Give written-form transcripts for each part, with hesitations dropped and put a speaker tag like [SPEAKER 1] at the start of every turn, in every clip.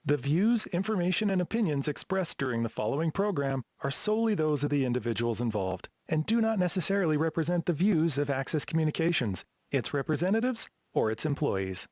[SPEAKER 1] The views, information, and opinions expressed during the following program are solely those of the individuals involved and do not necessarily represent the views of Access Communications, its representatives, or its employees.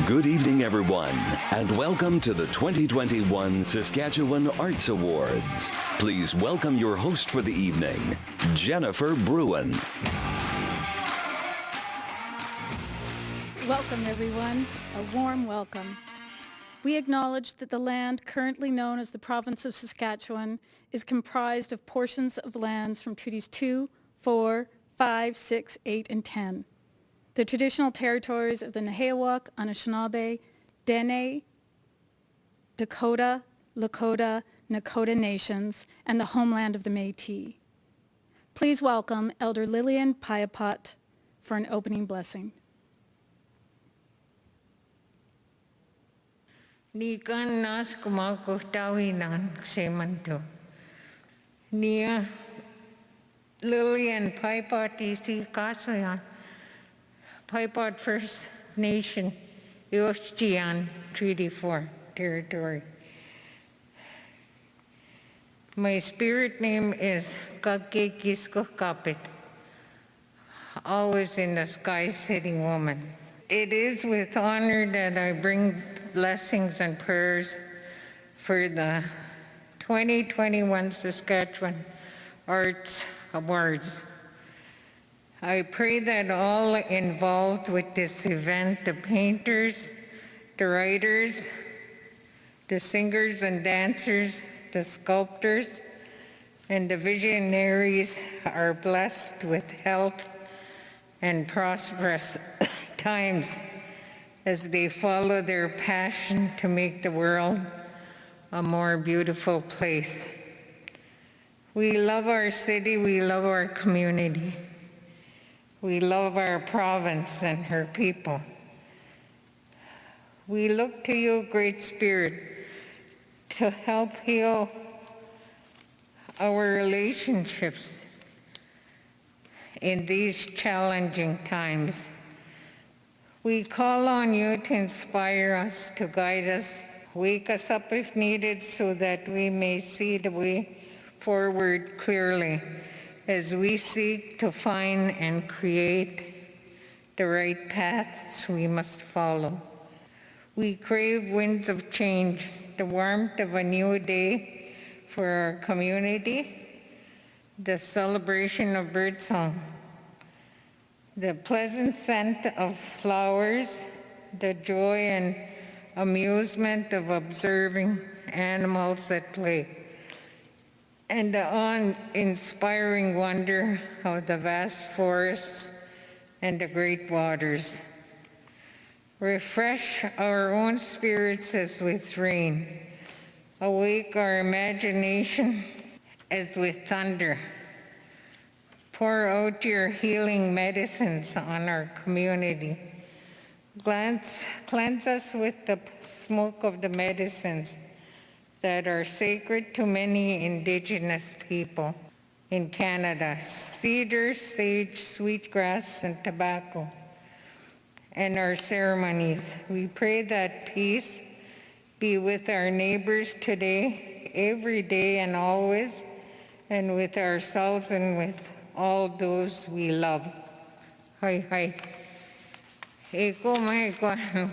[SPEAKER 2] Good evening, everyone, and welcome to the 2021 Saskatchewan Arts Awards. Please welcome your host for the evening, Jennifer Bruin.
[SPEAKER 3] Welcome, everyone. A warm welcome. We acknowledge that the land currently known as the province of Saskatchewan is comprised of portions of lands from Treaties 2, 4, 5, 6, 8, and 10. The traditional territories of the Nehiyawak, Anishinaabe, Dene, Dakota, Lakota, Nakota nations, and the homeland of the Métis. Please welcome Elder Lillian Piapot for an opening blessing.
[SPEAKER 4] Ni kan nas kumako tawinan semanto. Nia Lillian Piapot isi kasoyan. Piapot First Nation, Yoshtian Treaty 4 territory. My spirit name is Kakekisko Kapit, always in the sky sitting woman. It is with honor that I bring blessings and prayers for the 2021 Saskatchewan Arts Awards. I pray that all involved with this event, the painters, the writers, the singers and dancers, the sculptors, and the visionaries are blessed with health and prosperous times as they follow their passion to make the world a more beautiful place. We love our city, we love our community. We love our province and her people. We look to you, Great Spirit, to help heal our relationships in these challenging times. We call on you to inspire us, to guide us, wake us up if needed so that we may see the way forward clearly as we seek to find and create the right paths we must follow. We crave winds of change, the warmth of a new day for our community, the celebration of birdsong, the pleasant scent of flowers, the joy and amusement of observing animals at play, and the awe-inspiring wonder of the vast forests and the great waters. Refresh our own spirits as with rain. Awake our imagination as with thunder. Pour out your healing medicines on our community. Cleanse us with the smoke of the medicines that are sacred to many Indigenous people in Canada: cedar, sage, sweetgrass, and tobacco. And our ceremonies, we pray that peace be with our neighbors today, every day and always, and with ourselves and with all those we love. Hi, hi. Eko mai kwan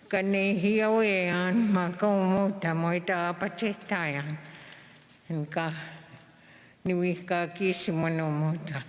[SPEAKER 4] kanehiawean makomo tamoita apachitayan. Nka niwika kishimonomota.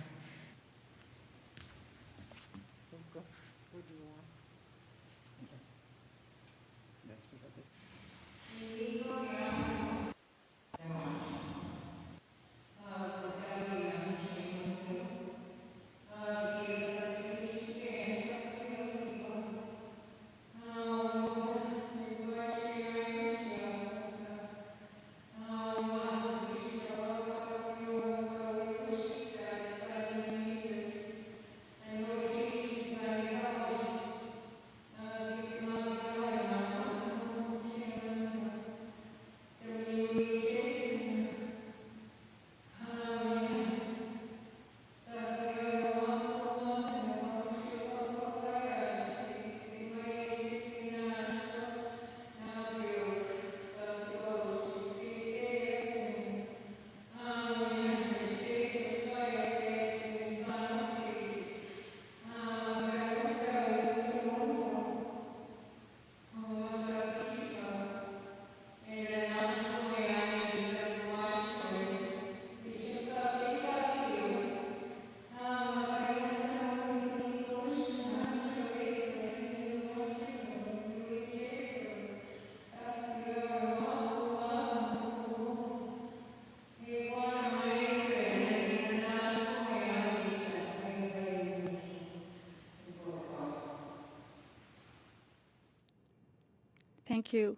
[SPEAKER 3] Thank you,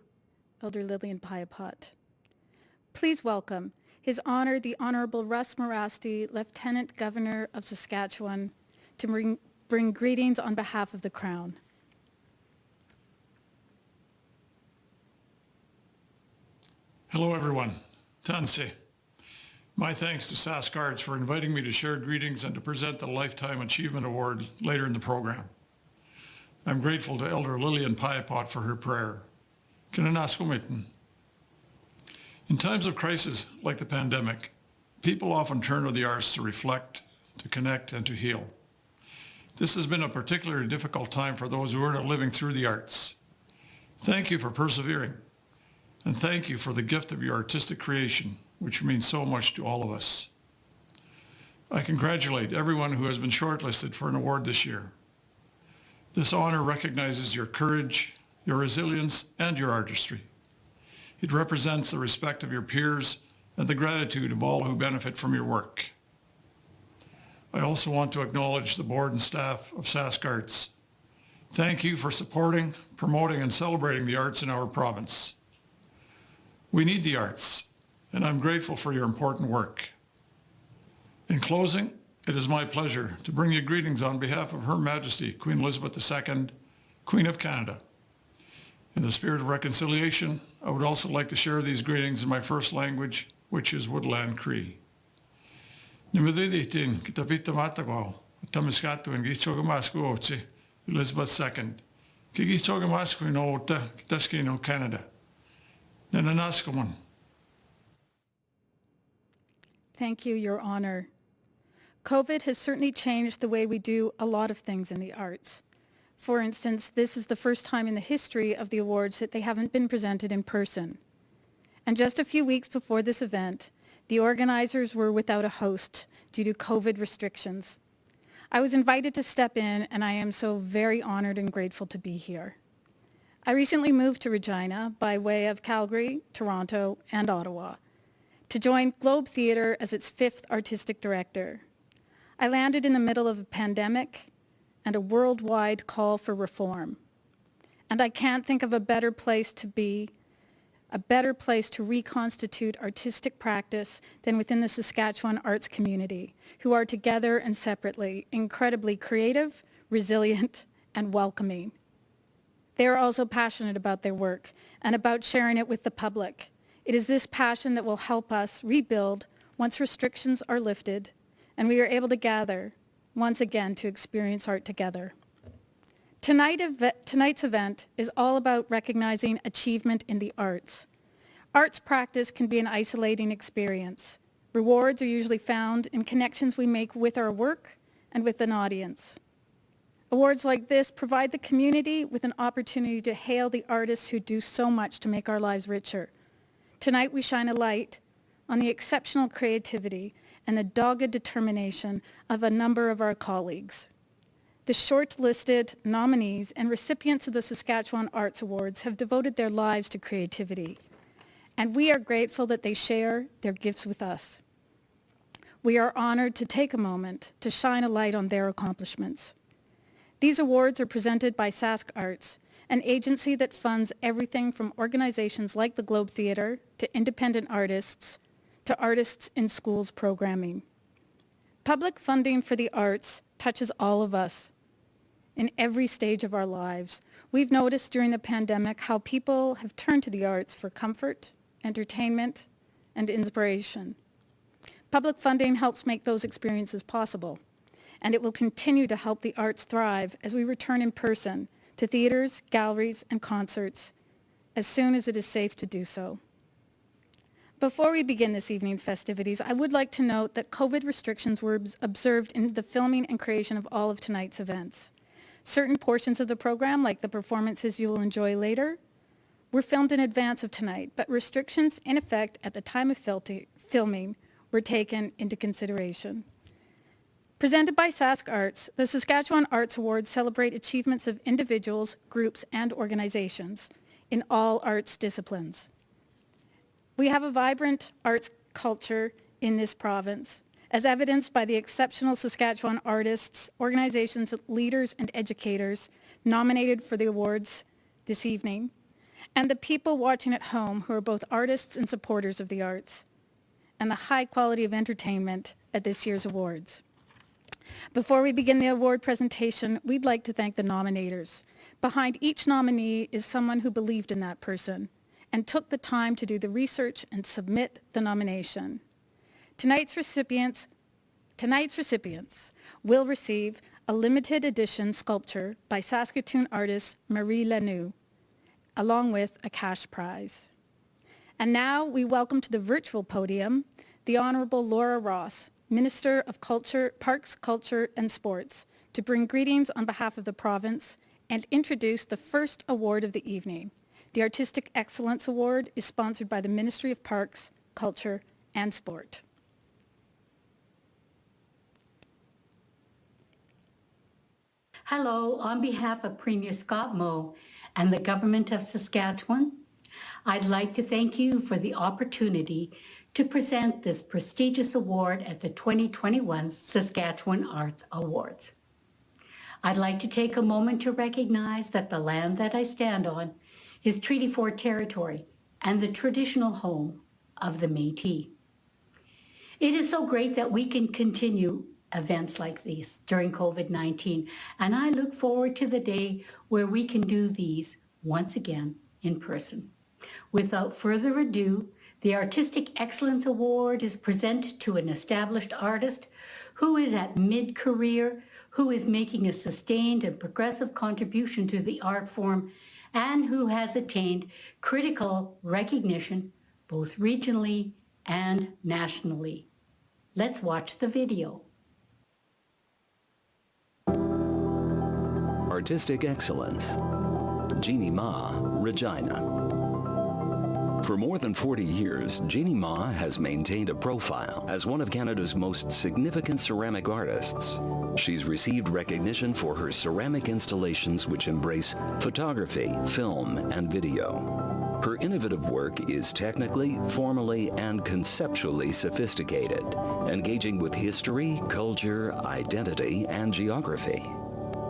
[SPEAKER 3] Elder Lillian Piapot. Please welcome His Honor, the Honorable Russ Morasti, Lieutenant Governor of Saskatchewan, to bring greetings on behalf of the Crown.
[SPEAKER 5] Hello, everyone. Tansi. My thanks to SaskArts for inviting me to share greetings and to present the Lifetime Achievement Award later in the program. I'm grateful to Elder Lillian Piapot for her prayer. In times of crisis like the pandemic, people often turn to the arts to reflect, to connect, and to heal. This has been a particularly difficult time for those who are living through the arts. Thank you for persevering, and thank you for the gift of your artistic creation, which means so much to all of us. I congratulate everyone who has been shortlisted for an award this year. This honor recognizes your courage, your resilience, and your artistry. It represents the respect of your peers and the gratitude of all who benefit from your work. I also want to acknowledge the board and staff of SaskArts. Thank you for supporting, promoting, and celebrating the arts in our province. We need the arts, and I'm grateful for your important work. In closing, it is my pleasure to bring you greetings on behalf of Her Majesty, Queen Elizabeth II, Queen of Canada. In the spirit of reconciliation, I would also like to share these greetings in my first language, which is Woodland Cree. Nimadiditin kitapita matagaw, tamiskatu and gichogamasku ochi, Elizabeth II, kigichogamasku in ota, kitaskino Canada. Nananaskaman.
[SPEAKER 3] Thank you, Your Honor. COVID has certainly changed the way we do a lot of things in the arts. For instance, this is the first time in the history of the awards that they haven't been presented in person. And just a few weeks before this event, the organizers were without a host due to COVID restrictions. I was invited to step in, and I am so very honored and grateful to be here. I recently moved to Regina by way of Calgary, Toronto, and Ottawa to join Globe Theatre as its 5th artistic director. I landed in the middle of a pandemic and a worldwide call for reform. And I can't think of a better place to be, a better place to reconstitute artistic practice than within the Saskatchewan arts community, who are together and separately incredibly creative, resilient, and welcoming. They are also passionate about their work and about sharing it with the public. It is this passion that will help us rebuild once restrictions are lifted and we are able to gather once again to experience art together. Tonight's event is all about recognizing achievement in the arts. Arts practice can be an isolating experience. Rewards are usually found in connections we make with our work and with an audience. Awards like this provide the community with an opportunity to hail the artists who do so much to make our lives richer. Tonight we shine a light on the exceptional creativity and the dogged determination of a number of our colleagues. The short-listed nominees and recipients of the Saskatchewan Arts Awards have devoted their lives to creativity, and we are grateful that they share their gifts with us. We are honored to take a moment to shine a light on their accomplishments. These awards are presented by Sask Arts, an agency that funds everything from organizations like the Globe Theatre to independent artists to artists in schools programming. Public funding for the arts touches all of us in every stage of our lives. We've noticed during the pandemic how people have turned to the arts for comfort, entertainment, and inspiration. Public funding helps make those experiences possible, and it will continue to help the arts thrive as we return in person to theaters, galleries, and concerts as soon as it is safe to do so. Before we begin this evening's festivities, I would like to note that COVID restrictions were observed in the filming and creation of all of tonight's events. Certain portions of the program, like the performances you will enjoy later, were filmed in advance of tonight, but restrictions in effect at the time of filming were taken into consideration. Presented by Sask Arts, the Saskatchewan Arts Awards celebrate achievements of individuals, groups, and organizations in all arts disciplines. We have a vibrant arts culture in this province, as evidenced by the exceptional Saskatchewan artists, organizations, leaders, and educators nominated for the awards this evening, and the people watching at home who are both artists and supporters of the arts, and the high quality of entertainment at this year's awards. Before we begin the award presentation, we'd like to thank the nominators. Behind each nominee is someone who believed in that person and took the time to do the research and submit the nomination. Tonight's recipients will receive a limited edition sculpture by Saskatoon artist Marie Lanoux, along with a cash prize. And now we welcome to the virtual podium the Honourable Laura Ross, Minister of Culture, Parks, Culture and Sports, to bring greetings on behalf of the province and introduce the first award of the evening. The Artistic Excellence Award is sponsored by the Ministry of Parks, Culture and Sport.
[SPEAKER 6] Hello, on behalf of Premier Scott Moe and the Government of Saskatchewan, I'd like to thank you for the opportunity to present this prestigious award at the 2021 Saskatchewan Arts Awards. I'd like to take a moment to recognize that the land that I stand on is Treaty 4 territory and the traditional home of the Métis. It is so great that we can continue events like these during COVID-19, and I look forward to the day where we can do these once again in person. Without further ado, the Artistic Excellence Award is presented to an established artist who is at mid-career, who is making a sustained and progressive contribution to the art form, and who has attained critical recognition both regionally and nationally. Let's watch the video.
[SPEAKER 2] Artistic Excellence. Jeannie Ma, Regina. For more than 40 years, Jeannie Ma has maintained a profile as one of Canada's most significant ceramic artists. She's received recognition for her ceramic installations which embrace photography, film, and video. Her innovative work is technically, formally, and conceptually sophisticated, engaging with history, culture, identity, and geography.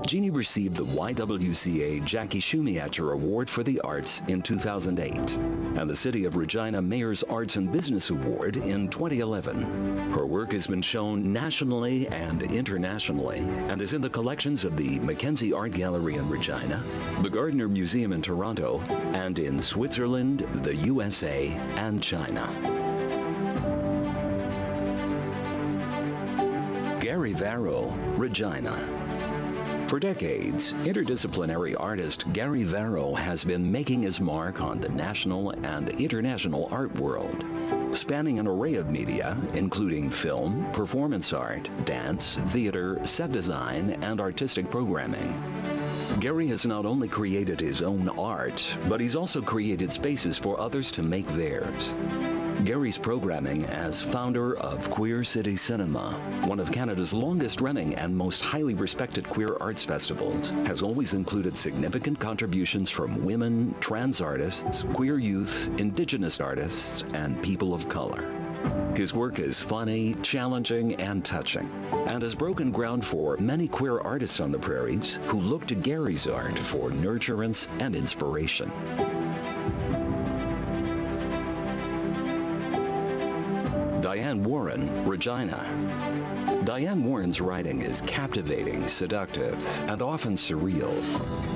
[SPEAKER 2] Jeannie received the YWCA Jackie Schumacher Award for the Arts in 2008 and the City of Regina Mayor's Arts and Business Award in 2011. Her work has been shown nationally and internationally and is in the collections of the Mackenzie Art Gallery in Regina, the Gardner Museum in Toronto, and in Switzerland, the USA, and China. Gary Varro, Regina. For decades, interdisciplinary artist Gary Varro has been making his mark on the national and international art world, spanning an array of media, including film, performance art, dance, theater, set design, and artistic programming. Gary has not only created his own art, but he's also created spaces for others to make theirs. Gary's programming as founder of Queer City Cinema, one of Canada's longest-running and most highly respected queer arts festivals, has always included significant contributions from women, trans artists, queer youth, Indigenous artists, and people of color. His work is funny, challenging, and touching, and has broken ground for many queer artists on the prairies who look to Gary's art for nurturance and inspiration. Diane Warren, Regina. Diane Warren's writing is captivating, seductive, and often surreal.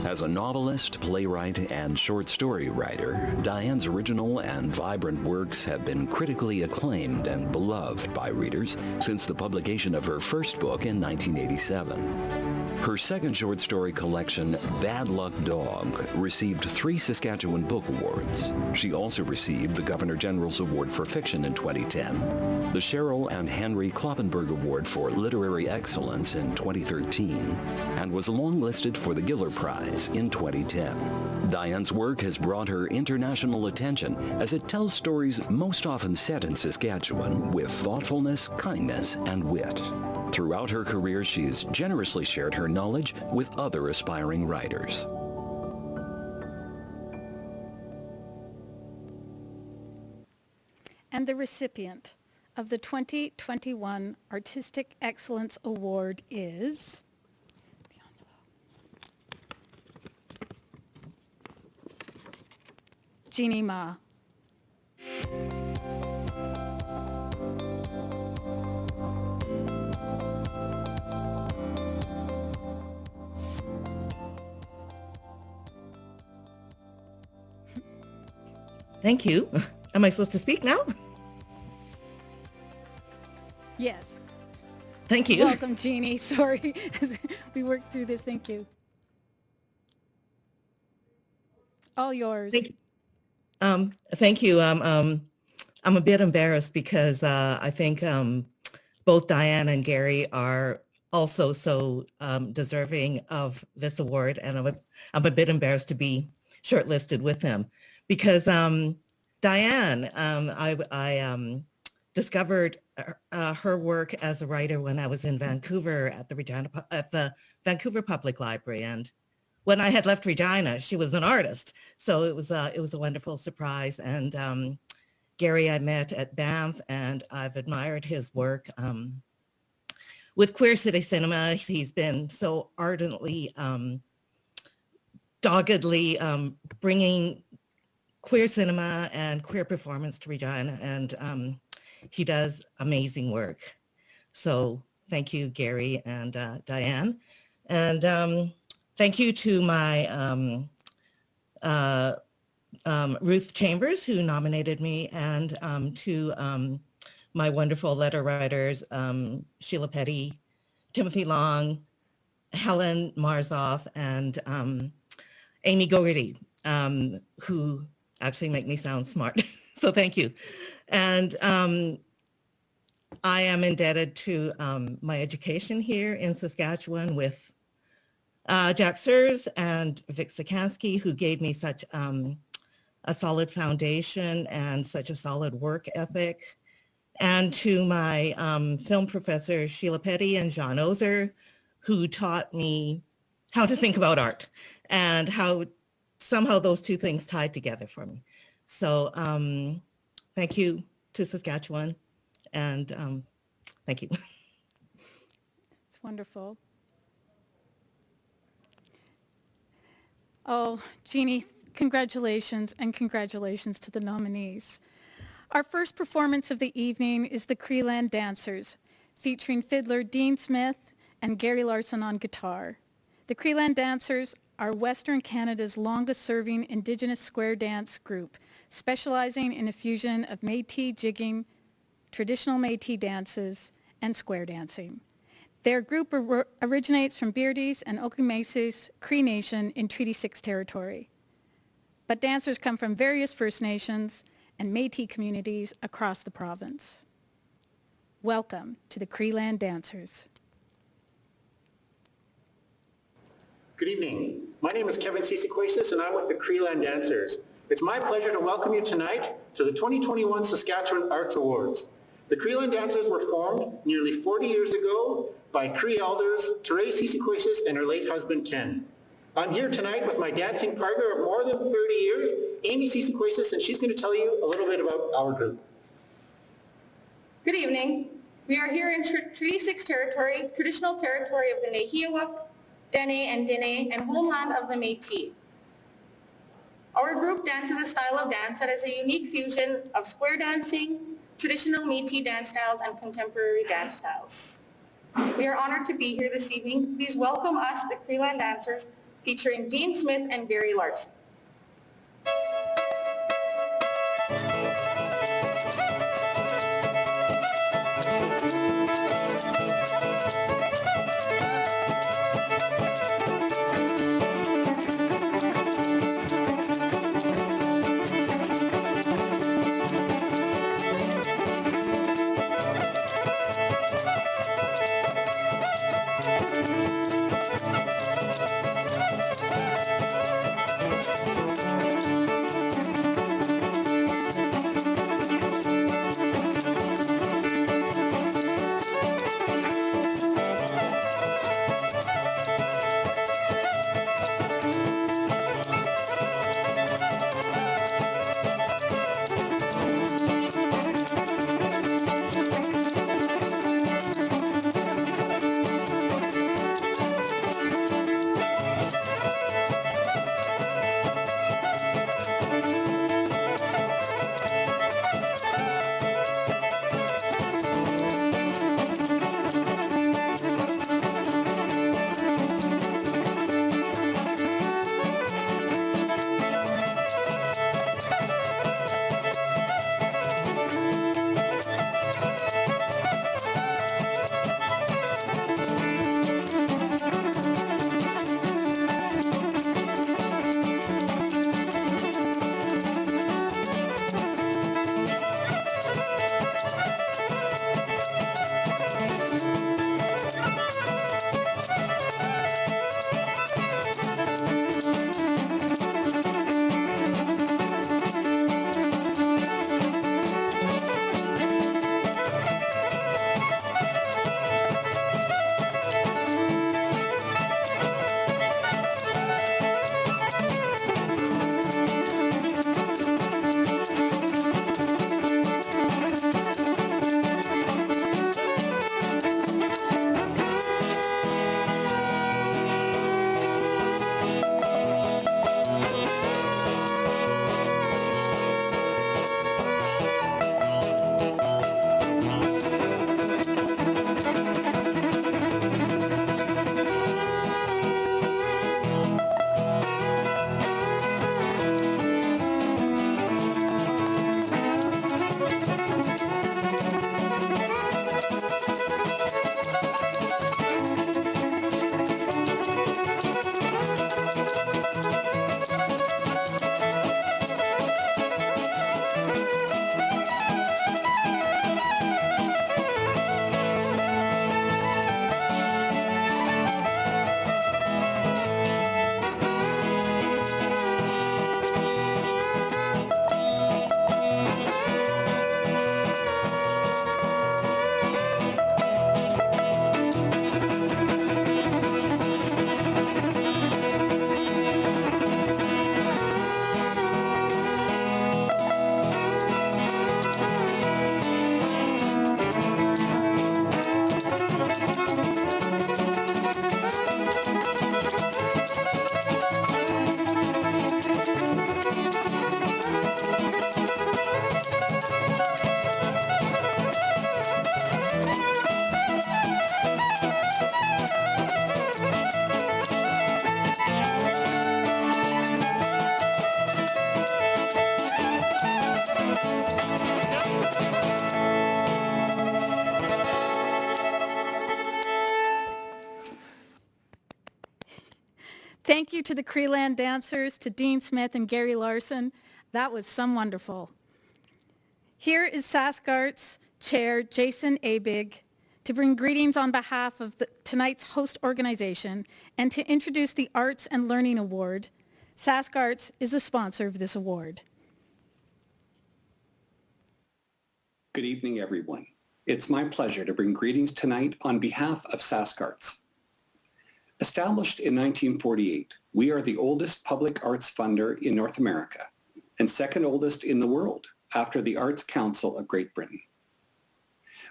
[SPEAKER 2] As a novelist, playwright, and short story writer, Diane's original and vibrant works have been critically acclaimed and beloved by readers since the publication of her first book in 1987. Her second short story collection, Bad Luck Dog, received 3 Saskatchewan Book Awards. She also received the Governor General's Award for Fiction in 2010, the Cheryl and Henry Kloppenberg Award for Literary Excellence in 2013, and was longlisted for the Giller Prize in 2010. Diane's work has brought her international attention as it tells stories most often set in Saskatchewan with thoughtfulness, kindness, and wit. Throughout her career, she has generously shared her knowledge with other aspiring writers.
[SPEAKER 3] And the recipient of the 2021 Artistic Excellence Award is Jeannie Ma.
[SPEAKER 7] Thank you. Am I supposed to speak now?
[SPEAKER 3] Yes.
[SPEAKER 7] Thank you.
[SPEAKER 3] Welcome, Jeannie. Sorry, as we worked through this. Thank you. All yours.
[SPEAKER 7] Thank you. I'm a bit embarrassed because I think both Diane and Gary are also so deserving of this award, and I'm a bit embarrassed to be shortlisted with them because Diane, I discovered her work as a writer when I was in Vancouver at the Vancouver Public Library, and when I had left Regina, she was an artist. So it was a wonderful surprise. And Gary I met at Banff, and I've admired his work. With Queer City Cinema, he's been so ardently, doggedly bringing queer cinema and queer performance to Regina, and he does amazing work. So thank you, Gary and Diane. And thank you to my Ruth Chambers, who nominated me, and to my wonderful letter writers, Sheila Petty, Timothy Long, Helen Marzoff, and Amy Gogarty, who actually make me sound smart. So thank you. And I am indebted to my education here in Saskatchewan with Jack Sears and Vic Sikansky, who gave me such a solid foundation and such a solid work ethic. And to my film professor, Sheila Petty and John Ozer, who taught me how to think about art and how somehow those two things tied together for me. So thank you to Saskatchewan, and thank you.
[SPEAKER 3] It's wonderful. Oh, Jeannie, congratulations, and congratulations to the nominees. Our first performance of the evening is the Creeland Dancers, featuring fiddler Dean Smith and Gary Larson on guitar. The Creeland Dancers are Western Canada's longest-serving Indigenous square dance group, specializing in a fusion of Métis jigging, traditional Métis dances, and square dancing. Their group originates from Beardy's and Okimesi's Cree Nation in Treaty 6 territory. But dancers come from various First Nations and Métis communities across the province. Welcome to the Creeland Dancers.
[SPEAKER 8] Good evening. My name is Kevin Sisiquasis, and I'm with the Creeland Dancers. It's my pleasure to welcome you tonight to the 2021 Saskatchewan Arts Awards. The Creeland Dancers were formed nearly 40 years ago by Cree elders Therese Sisiquasis and her late husband Ken. I'm here tonight with my dancing partner of more than 30 years, Amy Sisiquasis, and she's going to tell you a little bit about our group.
[SPEAKER 9] Good evening. We are here in Treaty 6 territory, traditional territory of the Nehiawak, Dene and Dene, and homeland of the Métis. Our group dances a style of dance that is a unique fusion of square dancing, traditional Métis dance styles, and contemporary dance styles. We are honored to be here this evening. Please welcome us, the Creeland Dancers, featuring Dean Smith and Gary Larson.
[SPEAKER 3] Thank you to the Creeland Dancers, to Dean Smith and Gary Larson. That was some wonderful. Here is SaskArts Chair Jason Abig to bring greetings on behalf of tonight's host organization and to introduce the Arts and Learning Award. SaskArts is the sponsor of this award.
[SPEAKER 10] Good evening, everyone. It's my pleasure to bring greetings tonight on behalf of SaskArts. Established in 1948, we are the oldest public arts funder in North America and second oldest in the world after the Arts Council of Great Britain.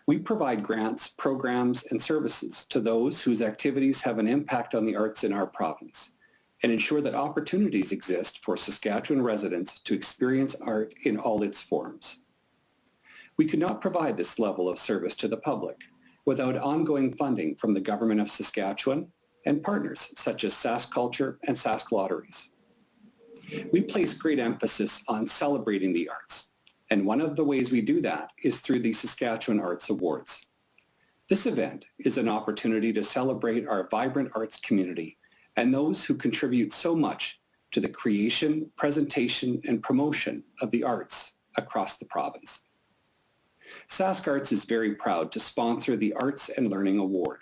[SPEAKER 10] We provide grants, programs, and services to those whose activities have an impact on the arts in our province and ensure that opportunities exist for Saskatchewan residents to experience art in all its forms. We could not provide this level of service to the public without ongoing funding from the Government of Saskatchewan and partners such as SaskCulture and Sask Lotteries. We place great emphasis on celebrating the arts, and one of the ways we do that is through the Saskatchewan Arts Awards. This event is an opportunity to celebrate our vibrant arts community and those who contribute so much to the creation, presentation, and promotion of the arts across the province. SaskArts is very proud to sponsor the Arts and Learning Award.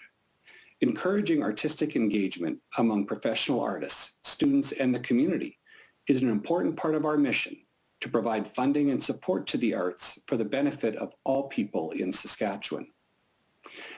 [SPEAKER 10] Encouraging artistic engagement among professional artists, students, and the community is an important part of our mission to provide funding and support to the arts for the benefit of all people in Saskatchewan.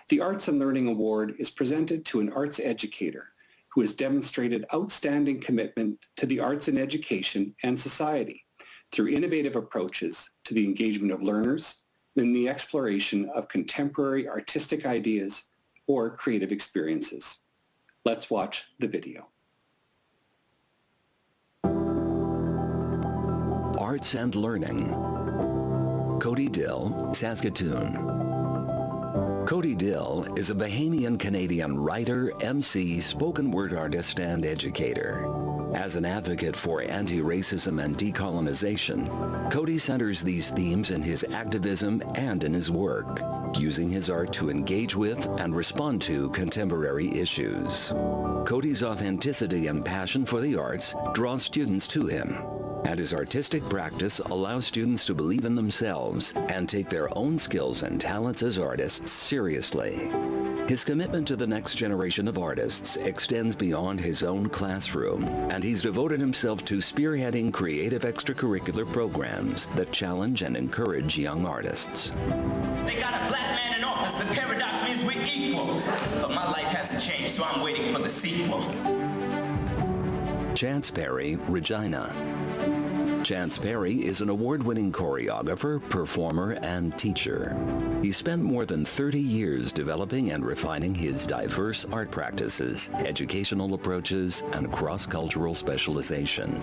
[SPEAKER 10] The Arts and Learning Award is presented to an arts educator who has demonstrated outstanding commitment to the arts and education and society through innovative approaches to the engagement of learners in the exploration of contemporary artistic ideas or creative experiences. Let's watch the video.
[SPEAKER 2] Arts and Learning. Cody Dill, Saskatoon. Cody Dill is a Bahamian-Canadian writer, MC, spoken word artist, and educator. As an advocate for anti-racism and decolonization, Cody centers these themes in his activism and in his work, using his art to engage with and respond to contemporary issues. Cody's authenticity and passion for the arts draw students to him, and his artistic practice allows students to believe in themselves and take their own skills and talents as artists seriously. His commitment to the next generation of artists extends beyond his own classroom, and he's devoted himself to spearheading creative extracurricular programs that challenge and encourage young artists.
[SPEAKER 11] They got a black man in office. The paradox means we're equal. But my life hasn't changed, so I'm waiting for the sequel.
[SPEAKER 2] Chance Perry, Regina. Chance Perry is an award-winning choreographer, performer, and teacher. He spent more than 30 years developing and refining his diverse art practices, educational approaches, and cross-cultural specialization.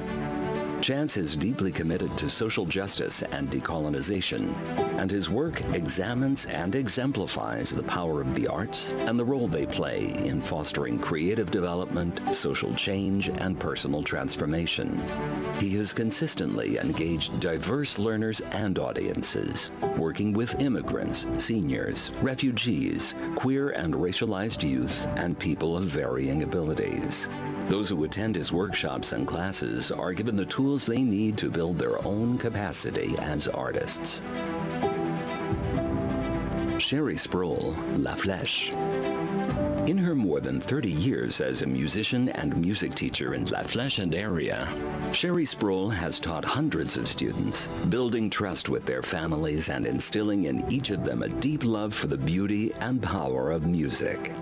[SPEAKER 2] Chance is deeply committed to social justice and decolonization, and his work examines and exemplifies the power of the arts and the role they play in fostering creative development, social change, and personal transformation. He has consistently engaged diverse learners and audiences, working with immigrants, seniors, refugees, queer and racialized youth, and people of varying abilities. Those who attend his workshops and classes are given the tools they need to build their own capacity as artists. Sherry Sproul, La Flèche. In her more than 30 years as a musician and music teacher in La Flèche and area, Sherry Sproul has taught hundreds of students, building trust with their families and instilling in each of them a deep love for the beauty and power of music.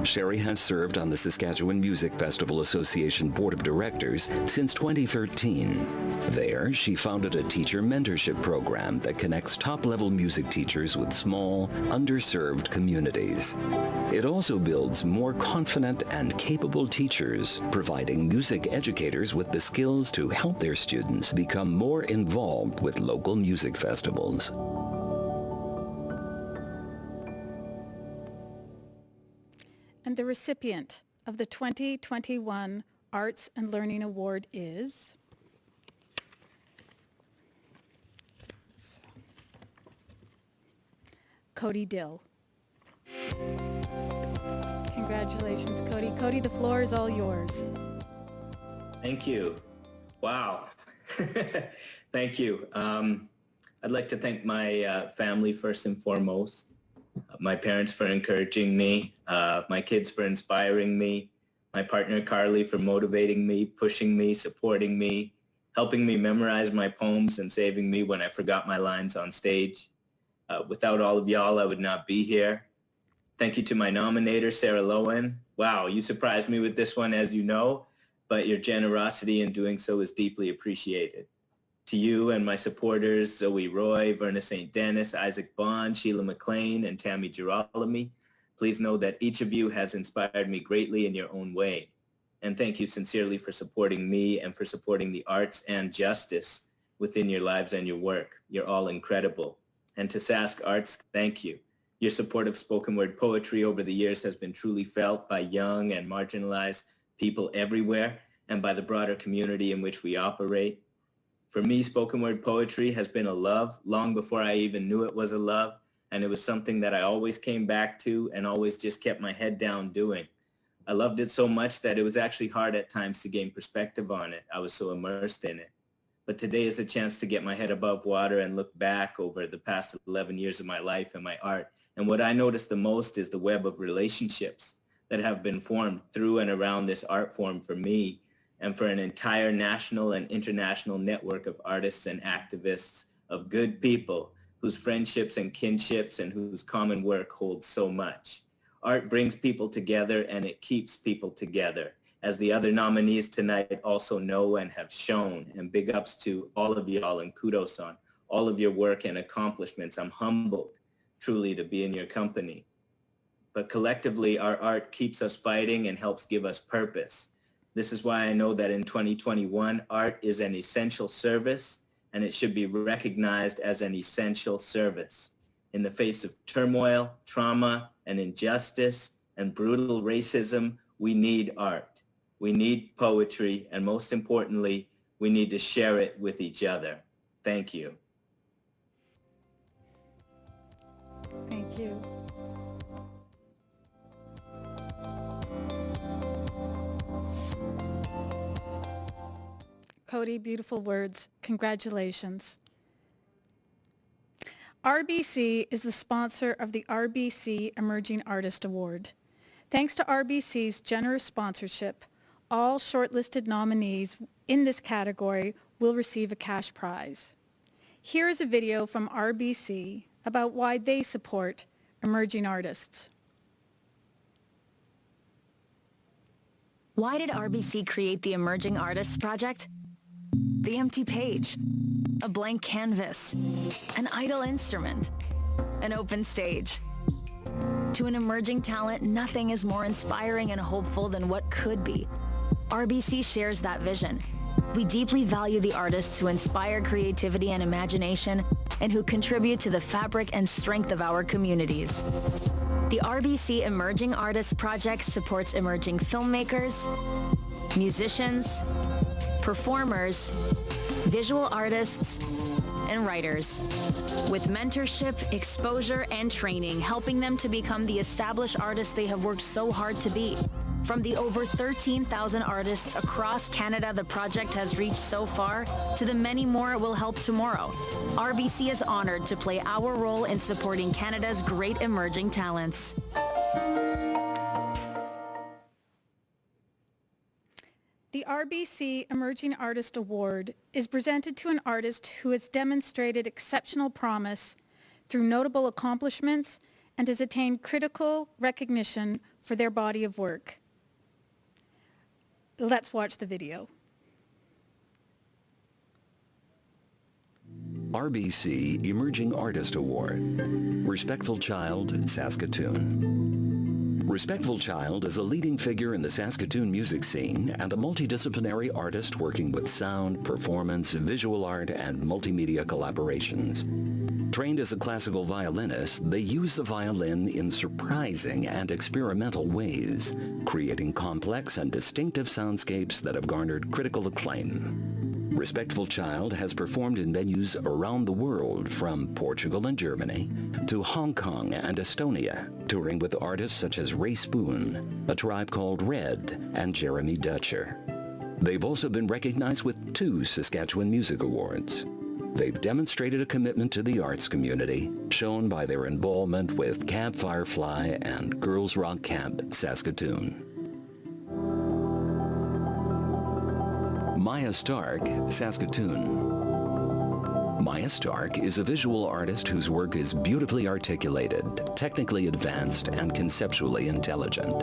[SPEAKER 2] Sherry has served on the Saskatchewan Music Festival Association Board of Directors since 2013. There, she founded a teacher mentorship program that connects top-level music teachers with small, underserved communities. It also builds more confident and capable teachers, providing music educators with the skills to help their students become more involved with local music festivals.
[SPEAKER 3] And the recipient of the 2021 Arts and Learning Award is Cody Dill. Congratulations, Cody. Cody, the floor is all yours.
[SPEAKER 12] Thank you. Wow. Thank you. I'd like to thank my family first and foremost. My parents for encouraging me, my kids for inspiring me, my partner Carly for motivating me, pushing me, supporting me, helping me memorize my poems and saving me when I forgot my lines on stage. Without all of y'all, I would not be here. Thank you to my nominator, Sarah Lowen. Wow, you surprised me with this one, as you know, but your generosity in doing so is deeply appreciated. To you and my supporters, Zoe Roy, Verna St. Dennis, Isaac Bond, Sheila McLean, and Tammy Girolami, please know that each of you has inspired me greatly in your own way. And thank you sincerely for supporting me and for supporting the arts and justice within your lives and your work. You're all incredible. And to Sask Arts, thank you. Your support of spoken word poetry over the years has been truly felt by young and marginalized people everywhere and by the broader community in which we operate. For me, spoken word poetry has been a love long before I even knew it was a love, and it was something that I always came back to and always just kept my head down doing. I loved it so much that it was actually hard at times to gain perspective on it. I was so immersed in it. But today is a chance to get my head above water and look back over the past 11 years of my life and my art. And what I notice the most is the web of relationships that have been formed through and around this art form for me and for an entire national and international network of artists and activists, of good people whose friendships and kinships and whose common work holds so much. Art brings people together and it keeps people together, as the other nominees tonight also know and have shown. And big ups to all of y'all and kudos on all of your work and accomplishments. I'm humbled truly to be in your company. But collectively, our art keeps us fighting and helps give us purpose. This is why I know that in 2021, art is an essential service and it should be recognized as an essential service. In the face of turmoil, trauma, and injustice, and brutal racism, we need art. We need poetry, and most importantly, we need to share it with each other. Thank you.
[SPEAKER 3] Thank you. Cody, beautiful words. Congratulations. RBC is the sponsor of the RBC Emerging Artist Award. Thanks to RBC's generous sponsorship, all shortlisted nominees in this category will receive a cash prize. Here is a video from RBC about why they support emerging artists.
[SPEAKER 13] Why did RBC create the Emerging Artists Project? The empty page, a blank canvas, an idle instrument, an open stage. To an emerging talent, nothing is more inspiring and hopeful than what could be. RBC shares that vision. We deeply value the artists who inspire creativity and imagination and who contribute to the fabric and strength of our communities. The RBC Emerging Artists Project supports emerging filmmakers, musicians, performers, visual artists, and writers, with mentorship, exposure, and training, helping them to become the established artists they have worked so hard to be. From the over 13,000 artists across Canada the project has reached so far, to the many more it will help tomorrow, RBC is honored to play our role in supporting Canada's great emerging talents.
[SPEAKER 3] The RBC Emerging Artist Award is presented to an artist who has demonstrated exceptional promise through notable accomplishments and has attained critical recognition for their body of work. Let's watch the video.
[SPEAKER 2] RBC Emerging Artist Award. Respectful Child, Saskatoon. Respectful Child is a leading figure in the Saskatoon music scene and a multidisciplinary artist working with sound, performance, visual art, and multimedia collaborations. Trained as a classical violinist, they use the violin in surprising and experimental ways, creating complex and distinctive soundscapes that have garnered critical acclaim. Respectful Child has performed in venues around the world, from Portugal and Germany to Hong Kong and Estonia, touring with artists such as Ray Spoon, A Tribe Called Red, and Jeremy Dutcher. They've also been recognized with 2 Saskatchewan Music Awards. They've demonstrated a commitment to the arts community, shown by their involvement with Camp Firefly and Girls Rock Camp Saskatoon. Maya Stark, Saskatoon. Maya Stark is a visual artist whose work is beautifully articulated, technically advanced, and conceptually intelligent.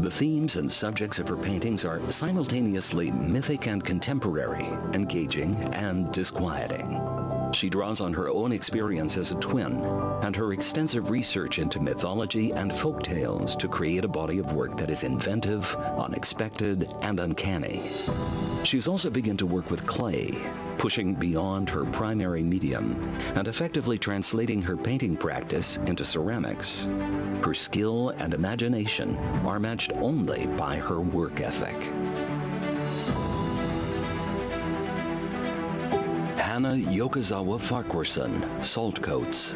[SPEAKER 2] The themes and subjects of her paintings are simultaneously mythic and contemporary, engaging and disquieting. She draws on her own experience as a twin and her extensive research into mythology and folk tales to create a body of work that is inventive, unexpected, and uncanny. She's also begun to work with clay, pushing beyond her primary medium and effectively translating her painting practice into ceramics. Her skill and imagination are matched only by her work ethic. Hannah Yokozawa Farquharson, Saltcoats.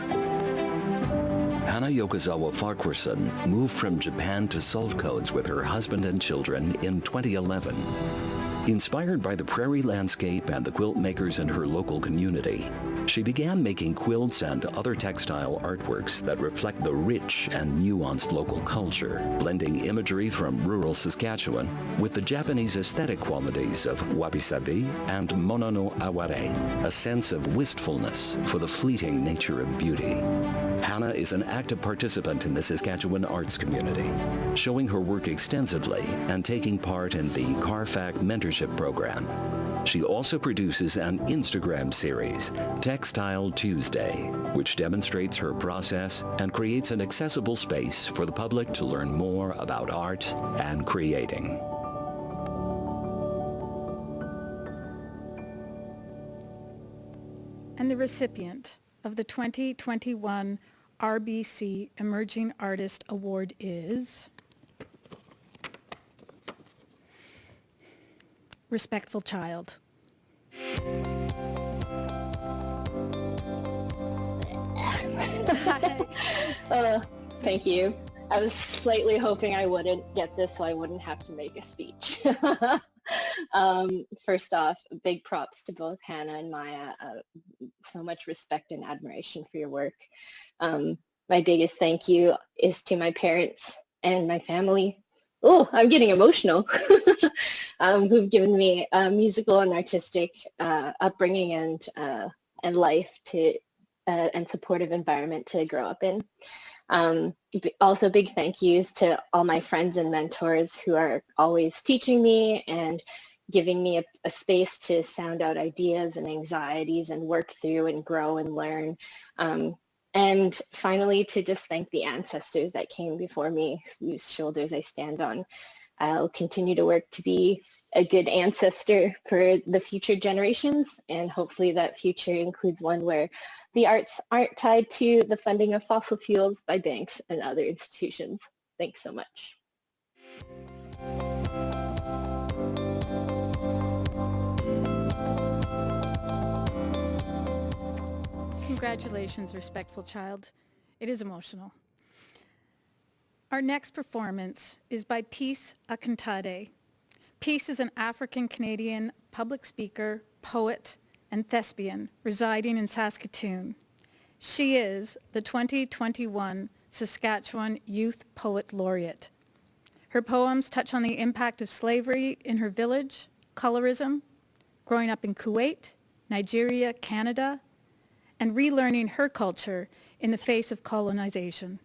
[SPEAKER 2] Hannah Yokozawa Farquharson moved from Japan to Saltcoats with her husband and children in 2011. Inspired by the prairie landscape and the quilt makers in her local community, she began making quilts and other textile artworks that reflect the rich and nuanced local culture, blending imagery from rural Saskatchewan with the Japanese aesthetic qualities of wabi-sabi and mono no aware, a sense of wistfulness for the fleeting nature of beauty. Hannah is an active participant in the Saskatchewan arts community, showing her work extensively and taking part in the CARFAC mentorship program. She also produces an Instagram series, Textile Tuesday, which demonstrates her process and creates an accessible space for the public to learn more about art and creating.
[SPEAKER 3] And the recipient of the 2021 RBC Emerging Artist Award is Respectful Child.
[SPEAKER 14] Thank you. I was slightly hoping I wouldn't get this so I wouldn't have to make a speech. First off, big props to both Hannah and Maya. So much respect and admiration for your work. My biggest thank you is to my parents and my family. Oh, I'm getting emotional. Who've given me a musical and artistic upbringing and life to and supportive environment to grow up in. Also big thank yous to all my friends and mentors who are always teaching me and giving me a space to sound out ideas and anxieties and work through and grow and learn. And finally, to just thank the ancestors that came before me, whose shoulders I stand on. I'll continue to work to be a good ancestor for the future generations, and hopefully that future includes one where the arts aren't tied to the funding of fossil fuels by banks and other institutions. Thanks so much.
[SPEAKER 3] Congratulations, Respectful Child. It is emotional. Our next performance is by Peace Akintade. Peace is an African-Canadian public speaker, poet, and thespian residing in Saskatoon. She is the 2021 Saskatchewan Youth Poet Laureate. Her poems touch on the impact of slavery in her village, colorism, growing up in Kuwait, Nigeria, Canada, and relearning her culture in the face of colonization.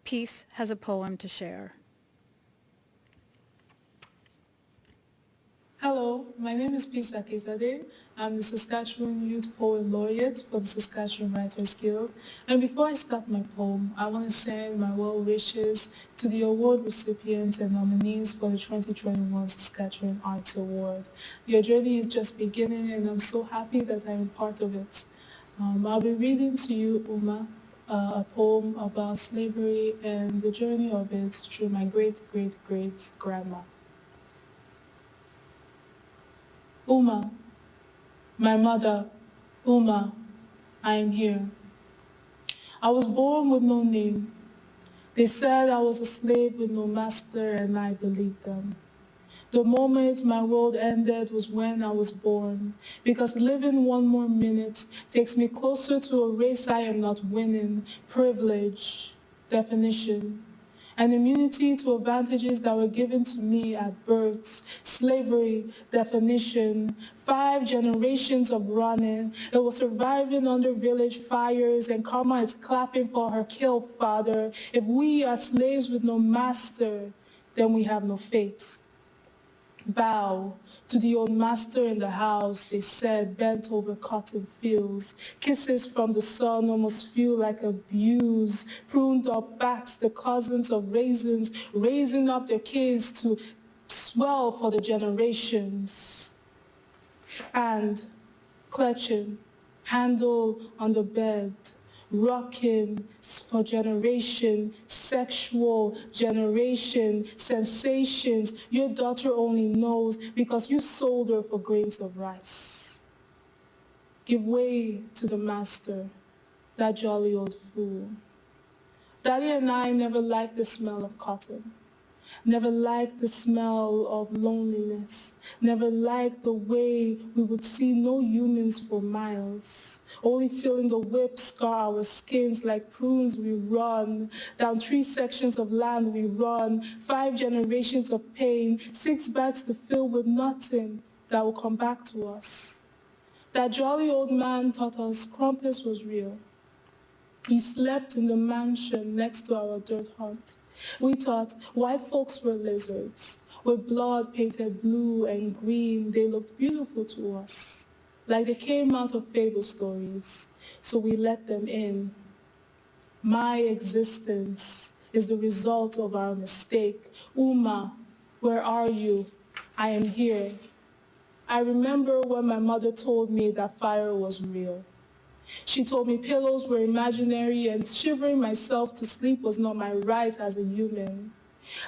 [SPEAKER 3] Peace has a poem to share.
[SPEAKER 15] Hello, my name is Peace Akintade. I'm the Saskatchewan Youth Poet Laureate for the Saskatchewan Writers Guild. And before I start my poem, I want to send my well wishes to the award recipients and nominees for the 2021 Saskatchewan Arts Award. Your journey is just beginning, and I'm so happy that I'm part of it. I'll be reading to you, Uma, a poem about slavery and the journey of it through my great-great-great-grandma. Uma, my mother, Uma, I am here. I was born with no name. They said I was a slave with no master, and I believed them. The moment my world ended was when I was born, because living one more minute takes me closer to a race I am not winning, privilege, definition. and immunity to advantages that were given to me at birth, slavery, definition, 5 generations of running. It was surviving under village fires, and karma is clapping for her killed father. If we are slaves with no master, then we have no fate. Bow to the old master in the house, they said, bent over cotton fields. Kisses from the sun almost feel like abuse. Pruned up backs, the cousins of raisins, raising up their kids to swell for the generations. And clutching, handle on the bed, rocking for generation, sexual generation, sensations your daughter only knows because you sold her for grains of rice. Give way to the master, that jolly old fool. Daddy and I never liked the smell of cotton. Never liked the smell of loneliness. Never liked the way we would see no humans for miles. Only feeling the whip scar our skins like prunes we run. Down 3 sections of land we run. 5 generations of pain. 6 bags to fill with nothing that will come back to us. That jolly old man taught us Krampus was real. He slept in the mansion next to our dirt hut. We thought white folks were lizards. With blood painted blue and green, they looked beautiful to us, like they came out of fable stories. So we let them in. My existence is the result of our mistake. Uma, where are you? I am here. I remember when my mother told me that fire was real. She told me pillows were imaginary and shivering myself to sleep was not my right as a human.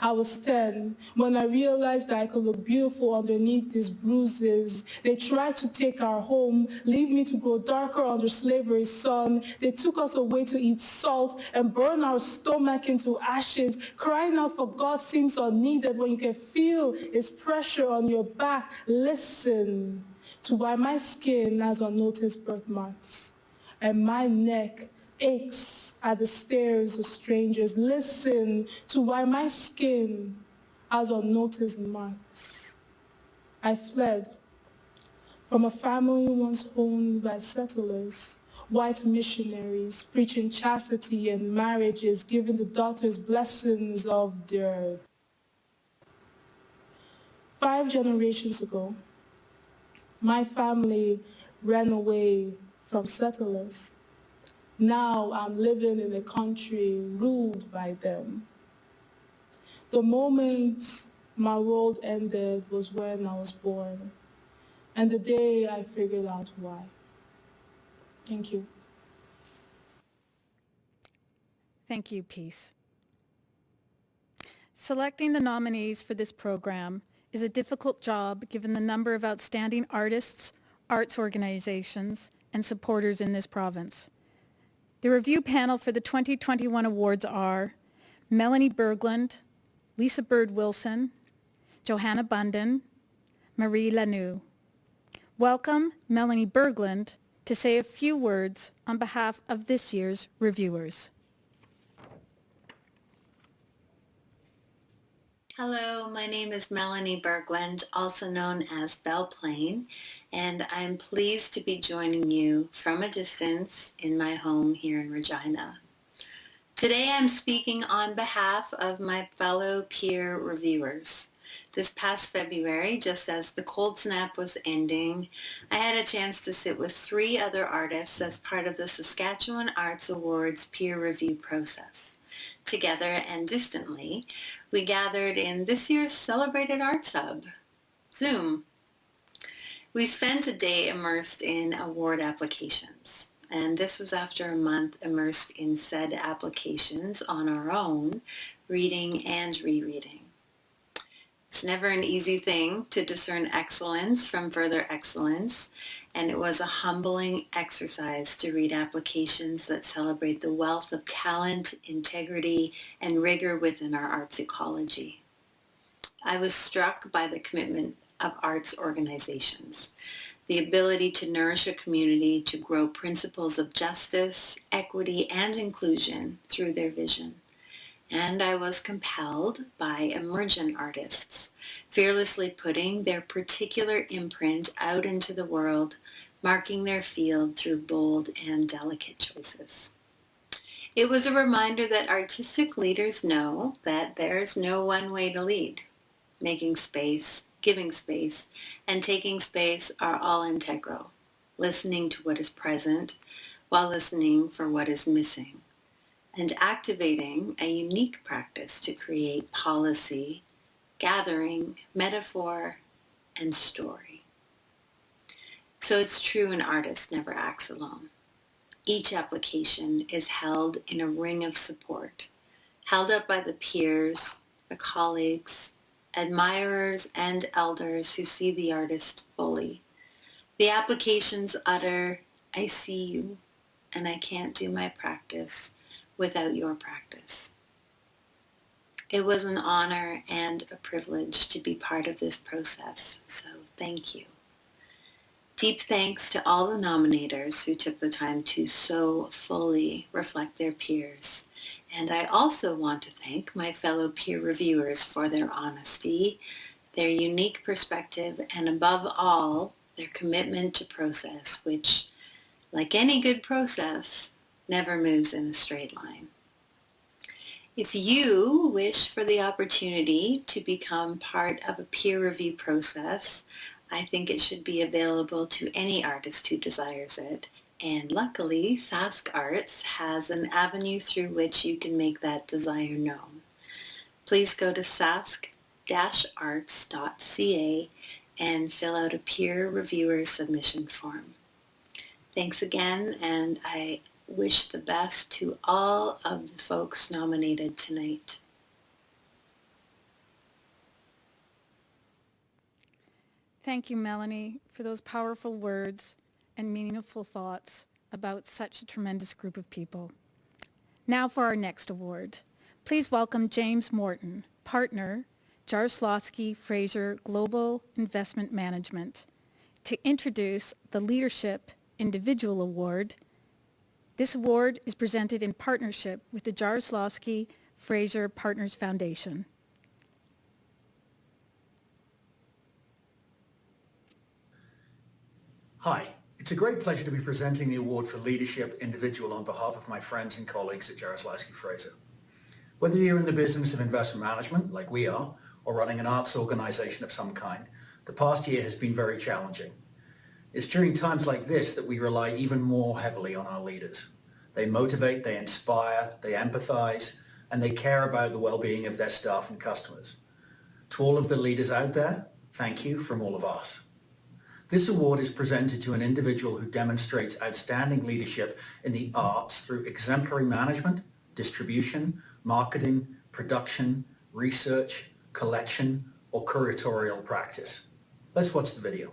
[SPEAKER 15] I was 10 when I realized that I could look beautiful underneath these bruises. They tried to take our home, leave me to grow darker under slavery's sun. They took us away to eat salt and burn our stomach into ashes. Crying out for God seems unneeded when you can feel its pressure on your back. Listen to why my skin has unnoticed birthmarks and my neck aches at the stares of strangers. Listen to why my skin has unnoticed marks. I fled from a family once owned by settlers, white missionaries preaching chastity and marriages, giving the daughters blessings of their 5 generations ago. My family ran away from settlers. Now I'm living in a country ruled by them. The moment my world ended was when I was born, and the day I figured out why. Thank you.
[SPEAKER 3] Thank you, Peace. Selecting the nominees for this program is a difficult job given the number of outstanding artists, arts organizations, and supporters in this province. The review panel for the 2021 awards are Melanie Berglund, Lisa Bird Wilson, Johanna Bunden, Marie Lanoux. Welcome Melanie Berglund to say a few words on behalf of this year's reviewers.
[SPEAKER 16] Hello, my name is Melanie Berglund, also known as Belle Plain, and I'm pleased to be joining you from a distance in my home here in Regina. Today I'm speaking on behalf of my fellow peer reviewers. This past February, just as the cold snap was ending, I had a chance to sit with 3 other artists as part of the Saskatchewan Arts Awards peer review process. Together and distantly, we gathered in this year's celebrated Arts Hub, Zoom. We spent a day immersed in award applications, and this was after a month immersed in said applications on our own, reading and rereading. It's never an easy thing to discern excellence from further excellence, and it was a humbling exercise to read applications that celebrate the wealth of talent, integrity, and rigor within our arts ecology. I was struck by the commitment of arts organizations, the ability to nourish a community to grow principles of justice, equity, and inclusion through their vision. and I was compelled by emergent artists, fearlessly putting their particular imprint out into the world, marking their field through bold and delicate choices. It was a reminder that artistic leaders know that there's no one way to lead. Making space, giving space, and taking space are all integral. Listening to what is present while listening for what is missing, and activating a unique practice to create policy, gathering, metaphor, and story. So it's true, an artist never acts alone. Each application is held in a ring of support, held up by the peers, the colleagues, admirers, and elders who see the artist fully. The applications utter, "I see you, and I can't do my practice without your practice." It was an honor and a privilege to be part of this process, so thank you. Deep thanks to all the nominators who took the time to so fully reflect their peers. And I also want to thank my fellow peer reviewers for their honesty, their unique perspective, and above all, their commitment to process, which, like any good process, never moves in a straight line. If you wish for the opportunity to become part of a peer review process, I think it should be available to any artist who desires it. And luckily, Sask Arts has an avenue through which you can make that desire known. Please go to sask-arts.ca and fill out a peer reviewer submission form. Thanks again, and I wish the best to all of the folks nominated tonight.
[SPEAKER 3] Thank you, Melanie, for those powerful words and meaningful thoughts about such a tremendous group of people. Now for our next award. Please welcome James Morton, partner, Jarislowsky Fraser Global Investment Management, to introduce the Leadership Individual Award. This award is presented in partnership with the Jarislowsky Fraser Partners Foundation.
[SPEAKER 17] Hi, it's a great pleasure to be presenting the award for Leadership Individual on behalf of my friends and colleagues at Jarislowsky Fraser. Whether you're in the business of investment management, like we are, or running an arts organization of some kind, the past year has been very challenging. It's during times like this that we rely even more heavily on our leaders. They motivate, they inspire, they empathize, and they care about the well-being of their staff and customers. To all of the leaders out there, thank you from all of us. This award is presented to an individual who demonstrates outstanding leadership in the arts through exemplary management, distribution, marketing, production, research, collection, or curatorial practice. Let's watch the video.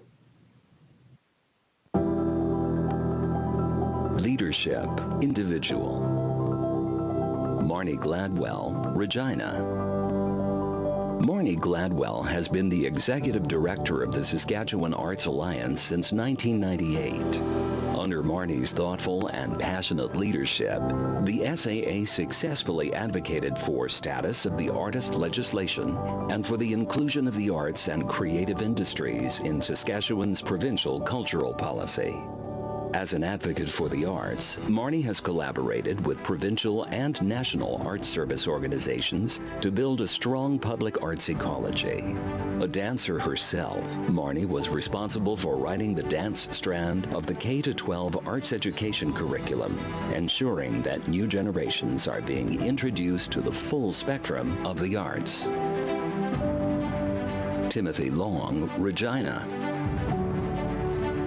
[SPEAKER 2] Leadership Individual. Marnie Gladwell, Regina. Marnie Gladwell has been the executive director of the Saskatchewan Arts Alliance since 1998. Under Marnie's thoughtful and passionate leadership, the SAA successfully advocated for status of the artist legislation and for the inclusion of the arts and creative industries in Saskatchewan's provincial cultural policy. As an advocate for the arts, Marnie has collaborated with provincial and national arts service organizations to build a strong public arts ecology. A dancer herself, Marnie was responsible for writing the dance strand of the K-12 arts education curriculum, ensuring that new generations are being introduced to the full spectrum of the arts. Timothy Long, Regina.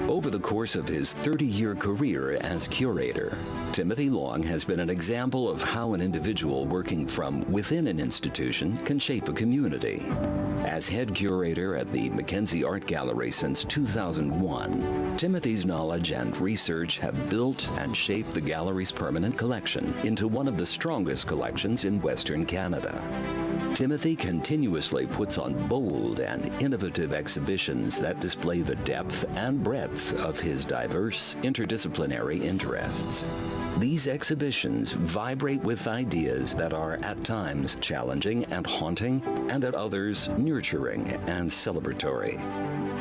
[SPEAKER 2] Over the course of his 30-year career as curator, Timothy Long has been an example of how an individual working from within an institution can shape a community. As head curator at the Mackenzie Art Gallery since 2001, Timothy's knowledge and research have built and shaped the gallery's permanent collection into one of the strongest collections in Western Canada. Timothy continuously puts on bold and innovative exhibitions that display the depth and breadth of his diverse interdisciplinary interests. These exhibitions vibrate with ideas that are at times challenging and haunting, and at others nurturing and celebratory.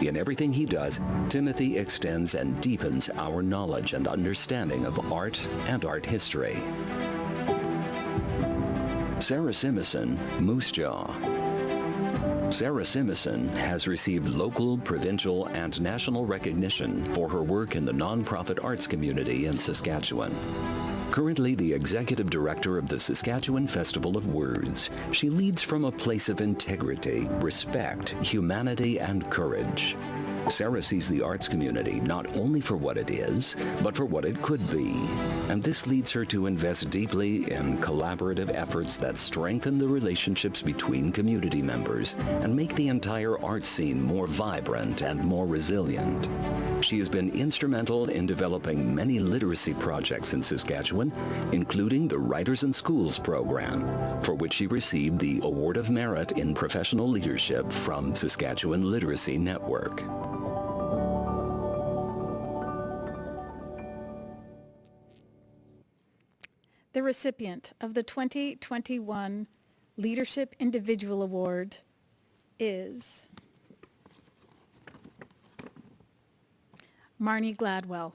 [SPEAKER 2] In everything he does, Timothy extends and deepens our knowledge and understanding of art and art history. Sarah Simison, Moose Jaw. Sarah Simison has received local, provincial, and national recognition for her work in the nonprofit arts community in Saskatchewan. Currently the executive director of the Saskatchewan Festival of Words, she leads from a place of integrity, respect, humanity, and courage. Sarah sees the arts community not only for what it is, but for what it could be. And this leads her to invest deeply in collaborative efforts that strengthen the relationships between community members and make the entire art scene more vibrant and more resilient. She has been instrumental in developing many literacy projects in Saskatchewan, including the Writers in Schools program, for which she received the Award of Merit in Professional Leadership from Saskatchewan Literacy Network.
[SPEAKER 3] The recipient of the 2021 Leadership Individual Award is Marnie Gladwell.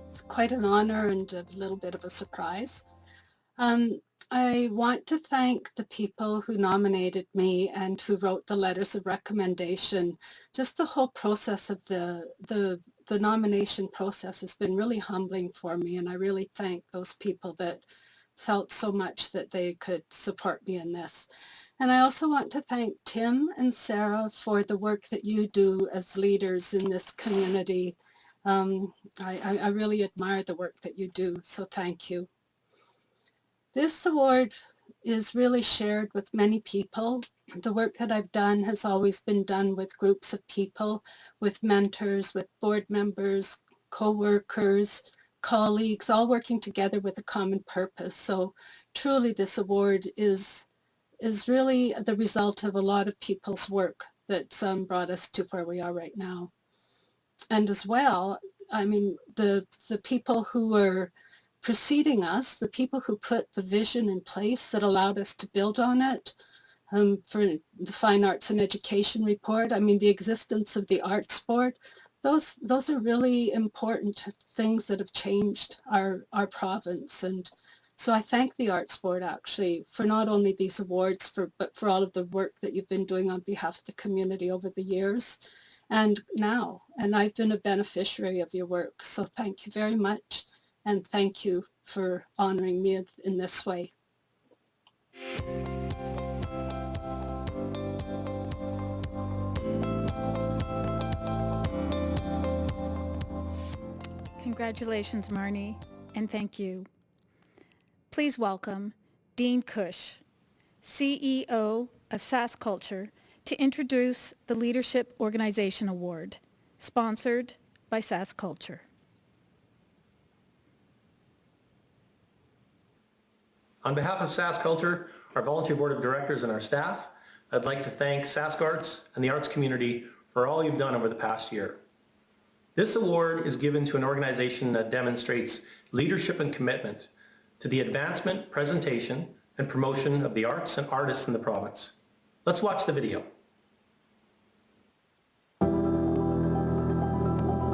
[SPEAKER 18] It's quite an honor and a little bit of a surprise. I want to thank the people who nominated me and who wrote the letters of recommendation. Just the whole process of the nomination process has been really humbling for me, and I really thank those people that felt so much that they could support me in this. And I also want to thank Tim and Sarah for the work that you do as leaders in this community. I really admire the work that you do, so thank you. This award is really shared with many people. The work that I've done has always been done with groups of people, with mentors, with board members, co-workers, colleagues, all working together with a common purpose. So truly this award is really the result of a lot of people's work that's brought us to where we are right now. And as well, I mean, the people who were preceding us, the people who put the vision in place that allowed us to build on it, for the Fine Arts and Education Report, I mean, the existence of the Arts Board, those are really important things that have changed our province. And so I thank the Arts Board actually for not only these awards, but for all of the work that you've been doing on behalf of the community over the years and now. And I've been a beneficiary of your work. So thank you very much. And thank you for honoring me in this way.
[SPEAKER 3] Congratulations, Marnie, and thank you. Please welcome Dean Cush, CEO of SaskCulture, to introduce the Leadership Organization Award, sponsored by SaskCulture.
[SPEAKER 19] On behalf of SaskCulture, our volunteer board of directors and our staff, I'd like to thank SaskArts and the arts community for all you've done over the past year. This award is given to an organization that demonstrates leadership and commitment to the advancement, presentation, and promotion of the arts and artists in the province. Let's watch the video.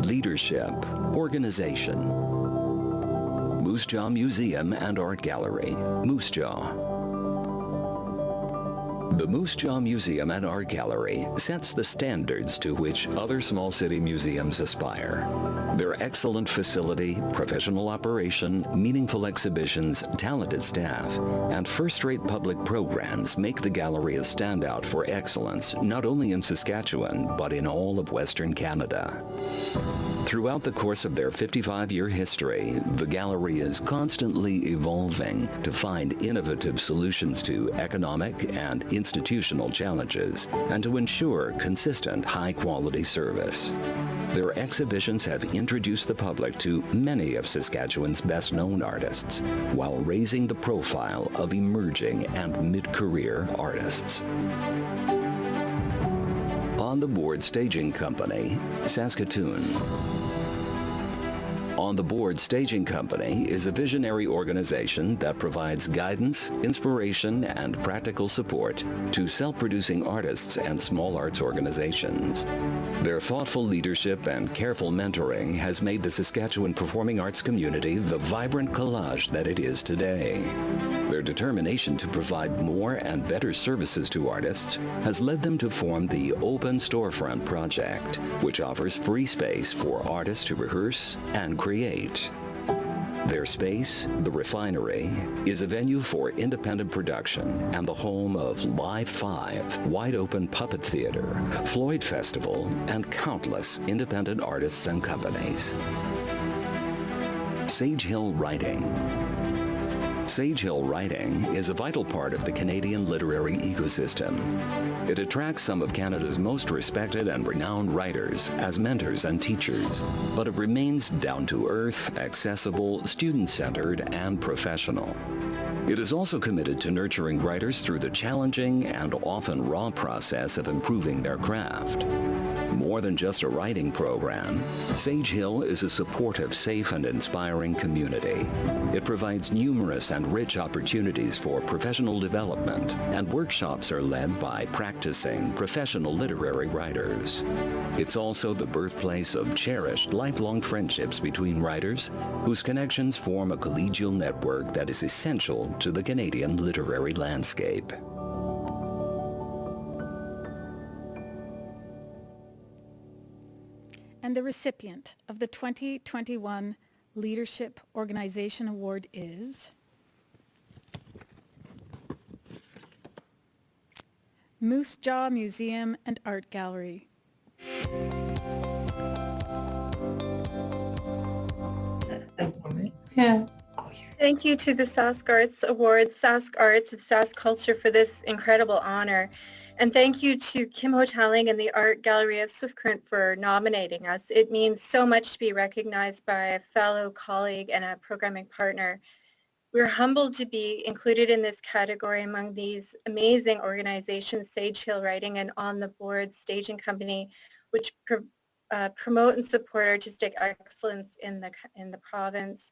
[SPEAKER 2] Leadership, organization. Moose Jaw Museum and Art Gallery, Moose Jaw. The Moose Jaw Museum and Art Gallery sets the standards to which other small city museums aspire. Their excellent facility, professional operation, meaningful exhibitions, talented staff, and first-rate public programs make the gallery a standout for excellence, not only in Saskatchewan, but in all of Western Canada. Throughout the course of their 55-year history, the gallery is constantly evolving to find innovative solutions to economic and institutional challenges and to ensure consistent, high-quality service. Their exhibitions have introduced the public to many of Saskatchewan's best-known artists, while raising the profile of emerging and mid-career artists. the Board Staging Company, Saskatoon. On the Board Staging Company is a visionary organization that provides guidance, inspiration, and practical support to self-producing artists and small arts organizations. Their thoughtful leadership and careful mentoring has made the Saskatchewan performing arts community the vibrant collage that it is today. Their determination to provide more and better services to artists has led them to form the Open Storefront Project, which offers free space for artists to rehearse and create. Their space, the Refinery, is a venue for independent production and the home of Live 5, Wide Open Puppet Theater, Floyd Festival, and countless independent artists and companies. Sage Hill Writing. Sage Hill Writing is a vital part of the Canadian literary ecosystem. It attracts some of Canada's most respected and renowned writers as mentors and teachers, but it remains down-to-earth, accessible, student-centered, and professional. It is also committed to nurturing writers through the challenging and often raw process of improving their craft. More than just a writing program, Sage Hill is a supportive, safe, and inspiring community. It provides numerous and rich opportunities for professional development, and workshops are led by practicing professional literary writers. It's also the birthplace of cherished, lifelong friendships between writers, whose connections form a collegial network that is essential to the Canadian literary landscape.
[SPEAKER 3] And the recipient of the 2021 Leadership Organization Award is Moose Jaw Museum and Art Gallery.
[SPEAKER 15] Yeah.
[SPEAKER 20] Thank you to the Sask Arts Awards, Sask Arts, and Sask Culture for this incredible honor. And thank you to Kim Hotaling and the Art Gallery of Swift Current for nominating us. It means so much to be recognized by a fellow colleague and a programming partner. We're humbled to be included in this category among these amazing organizations, Sage Hill Writing and On the Board Staging Company, which promote and support artistic excellence in the province.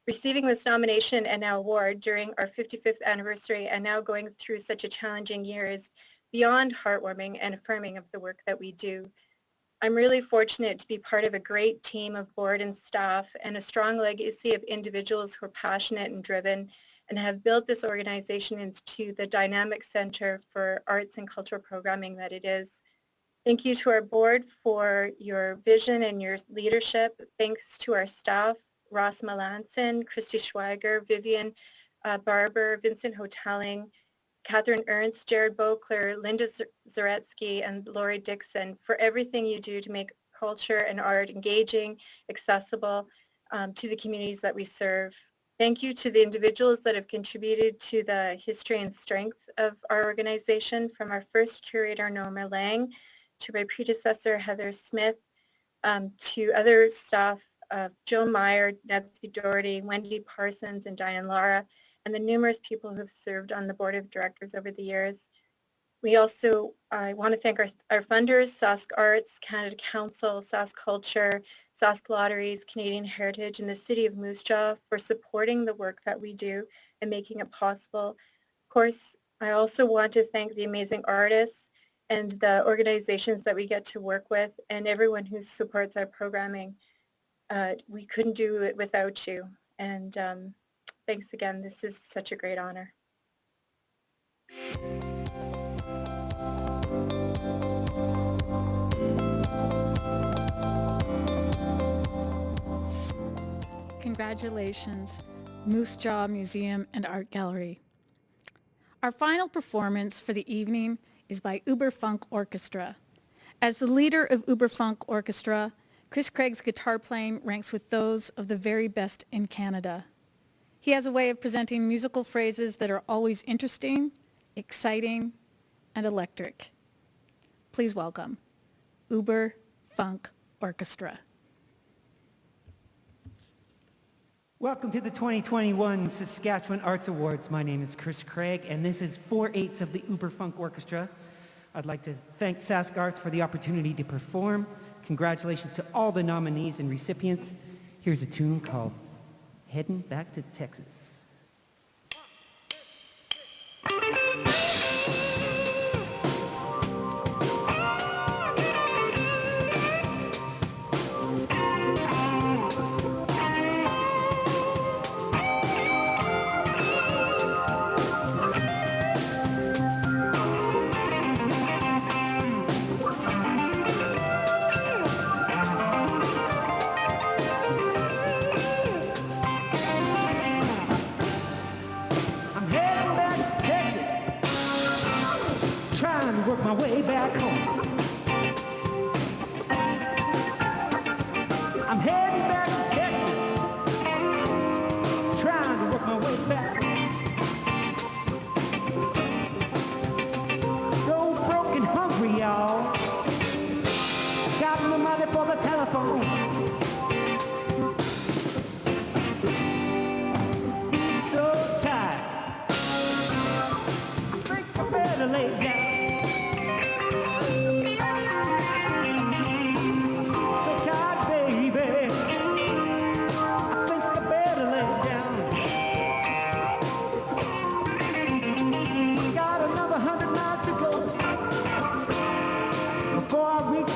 [SPEAKER 20] Receiving this nomination and now award during our 55th anniversary and now going through such a challenging year is beyond heartwarming and affirming of the work that we do. I'm really fortunate to be part of a great team of board and staff and a strong legacy of individuals who are passionate and driven and have built this organization into the dynamic center for arts and cultural programming that it is. Thank you to our board for your vision and your leadership. Thanks to our staff, Ross Melanson, Christy Schweiger, Vivian Barber, Vincent Hotaling, Catherine Ernst, Jared Beauclair, Linda Zaretsky, and Lori Dixon for everything you do to make culture and art engaging, accessible to the communities that we serve. Thank you to the individuals that have contributed to the history and strength of our organization, from our first curator, Norma Lang, to my predecessor, Heather Smith, to other staff of Joan Meyer, Nancy Doherty, Wendy Parsons, and Diane Lara, and the numerous people who have served on the board of directors over the years. We also, I want to thank our funders, Sask Arts, Canada Council, Sask Culture, Sask Lotteries, Canadian Heritage, and the City of Moose Jaw for supporting the work that we do and making it possible. Of course, I also want to thank the amazing artists and the organizations that we get to work with and everyone who supports our programming. We couldn't do it without you. And thanks again. This is such a great honor.
[SPEAKER 3] Congratulations, Moose Jaw Museum and Art Gallery. Our final performance for the evening is by Uber Funk Orchestra. As the leader of Uber Funk Orchestra, Chris Craig's guitar playing ranks with those of the very best in Canada. He has a way of presenting musical phrases that are always interesting, exciting, and electric. Please welcome Uber Funk Orchestra.
[SPEAKER 21] Welcome to the 2021 Saskatchewan Arts Awards. My name is Chris Craig, and this is 4/8 of the Uber Funk Orchestra. I'd like to thank Sask Arts for the opportunity to perform. Congratulations to all the nominees and recipients. Here's a tune called Heading Back to Texas. Work my way back home. I'm heading back to Texas, trying to work my way back home. So broke and hungry, y'all. Got no money for the telephone. Feet so tired, I think I better lay down.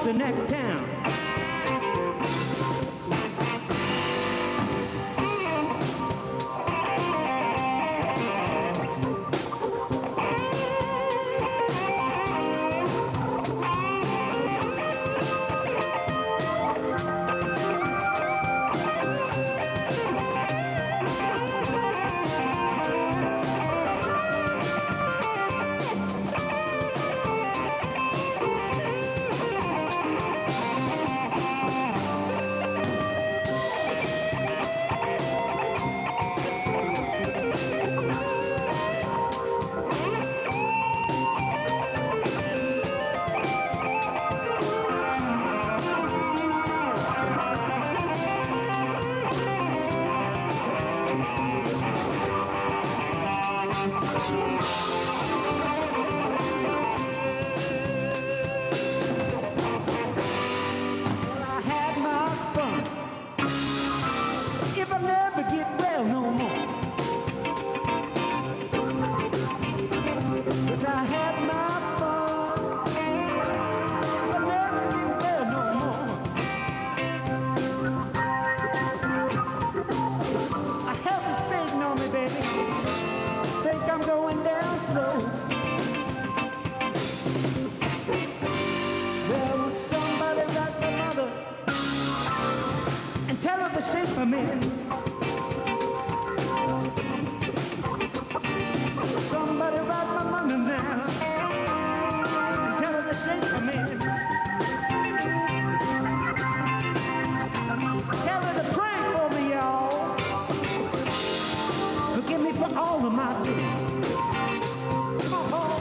[SPEAKER 21] The next town. Somebody write my mother now and tell her the shape I'm in. Tell her to pray for me, y'all. Forgive me for all of my sins. Come on, Paul.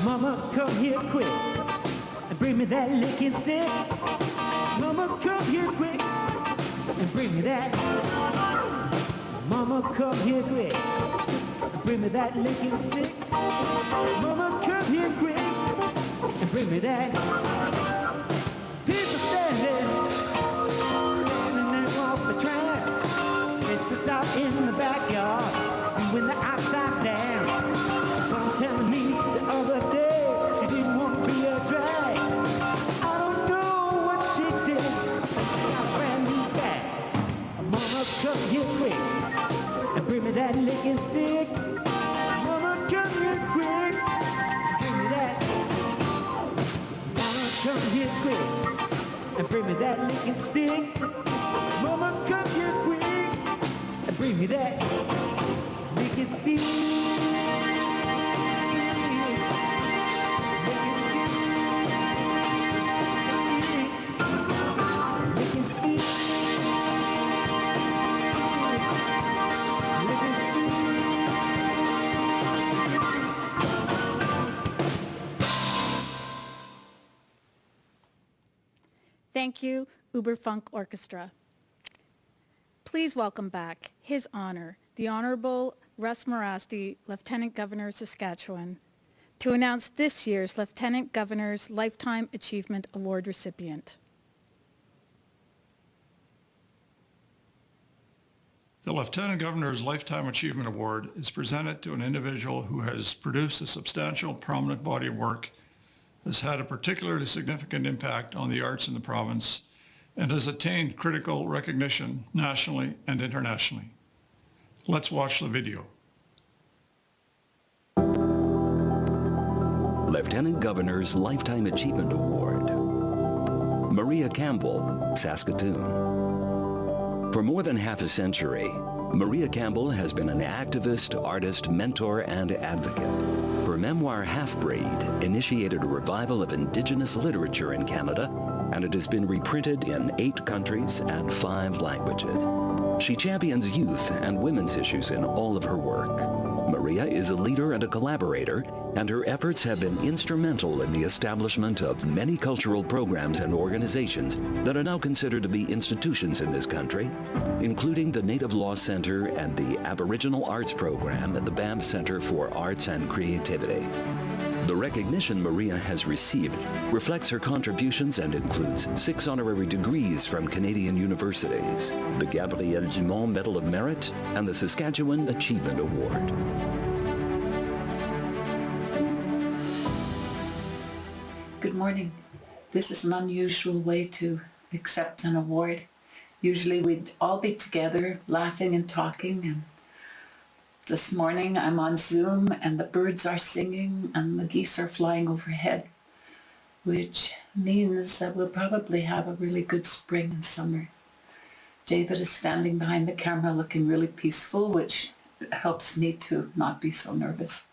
[SPEAKER 21] Mama, come here quick and bring me that licking stick. Mama, come here quick and bring me that. Mama, come here quick and bring me that licking stick. Mama, come here quick and bring me that. People standing there off the track. Sisters out in the backyard doing the outside down. She was telling me the other day she didn't want to be a drag. I here quick and bring me that licking stick. Mama, come here quick, bring me that. Mama, come here quick and bring me that licking stick. Mama, come here quick and bring me that licking stick.
[SPEAKER 3] Thank you, Uberfunk Orchestra. Please welcome back His Honor, the Honorable Russ Morasti, Lieutenant Governor of Saskatchewan, to announce this year's Lieutenant Governor's Lifetime Achievement Award recipient.
[SPEAKER 5] The Lieutenant Governor's Lifetime Achievement Award is presented to an individual who has produced a substantial, prominent body of work, has had a particularly significant impact on the arts in the province, and has attained critical recognition nationally and internationally. Let's watch the video.
[SPEAKER 2] Lieutenant Governor's Lifetime Achievement Award. Maria Campbell, Saskatoon. For more than half a century, Maria Campbell has been an activist, artist, mentor, and advocate. Her memoir, Half-Breed, initiated a revival of Indigenous literature in Canada, and it has been reprinted in 8 countries and 5 languages. She champions youth and women's issues in all of her work. Maria is a leader and a collaborator, and her efforts have been instrumental in the establishment of many cultural programs and organizations that are now considered to be institutions in this country, including the Native Law Center and the Aboriginal Arts Program at the Banff Centre for Arts and Creativity. The recognition Maria has received reflects her contributions and includes 6 honorary degrees from Canadian universities, the Gabrielle Dumont Medal of Merit, and the Saskatchewan Achievement Award.
[SPEAKER 1] Good morning. This is an unusual way to accept an award. Usually we'd all be together laughing and talking, and this morning I'm on Zoom and the birds are singing and the geese are flying overhead, which means that we'll probably have a really good spring and summer. David is standing behind the camera looking really peaceful, which helps me to not be so nervous.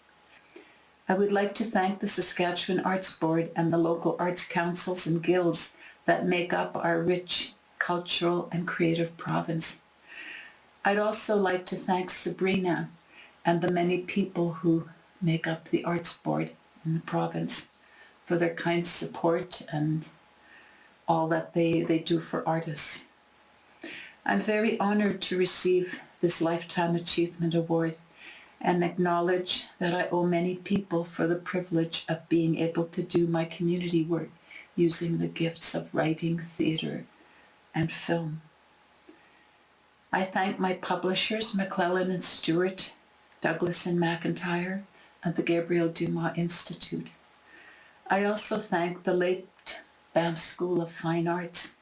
[SPEAKER 1] I would like to thank the Saskatchewan Arts Board and the local arts councils and guilds that make up our rich cultural and creative province. I'd also like to thank Sabrina and the many people who make up the Arts Board in the province for their kind support and all that they do for artists. I'm very honored to receive this Lifetime Achievement Award and acknowledge that I owe many people for the privilege of being able to do my community work using the gifts of writing, theatre, and film. I thank my publishers, McClellan and Stewart, Douglas and McIntyre, and the Gabrielle Dumont Institute. I also thank the late Banff School of Fine Arts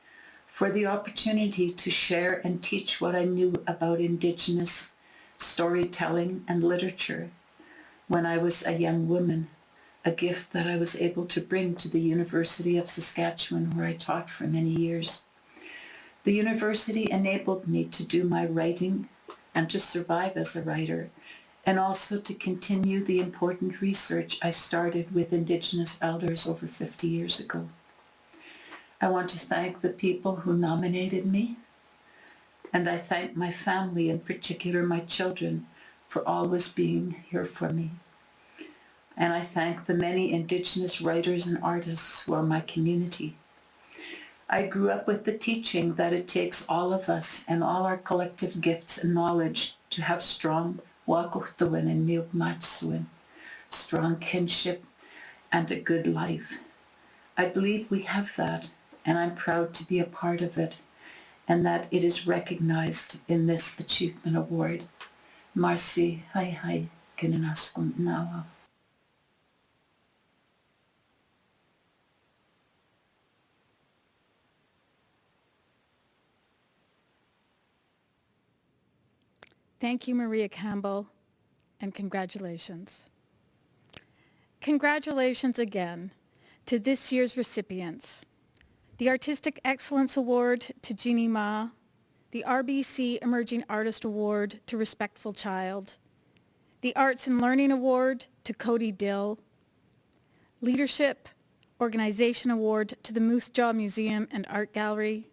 [SPEAKER 1] for the opportunity to share and teach what I knew about Indigenous storytelling and literature when I was a young woman, a gift that I was able to bring to the University of Saskatchewan, where I taught for many years. The university enabled me to do my writing and to survive as a writer, and also to continue the important research I started with Indigenous elders over 50 years ago. I want to thank the people who nominated me, and I thank my family, in particular my children, for always being here for me. And I thank the many Indigenous writers and artists who are my community. I grew up with the teaching that it takes all of us and all our collective gifts and knowledge to have strong wakuhtuan and miukmatsuan, strong kinship, and a good life. I believe we have that, and I'm proud to be a part of it, and that it is recognized in this Achievement Award. Marcy, hai, kinanaskun nawa.
[SPEAKER 3] Thank you, Maria Campbell, and congratulations. Congratulations again to this year's recipients. The Artistic Excellence Award to Jeannie Ma, the RBC Emerging Artist Award to Respectful Child, the Arts and Learning Award to Cody Dill, Leadership Organization Award to the Moose Jaw Museum and Art Gallery,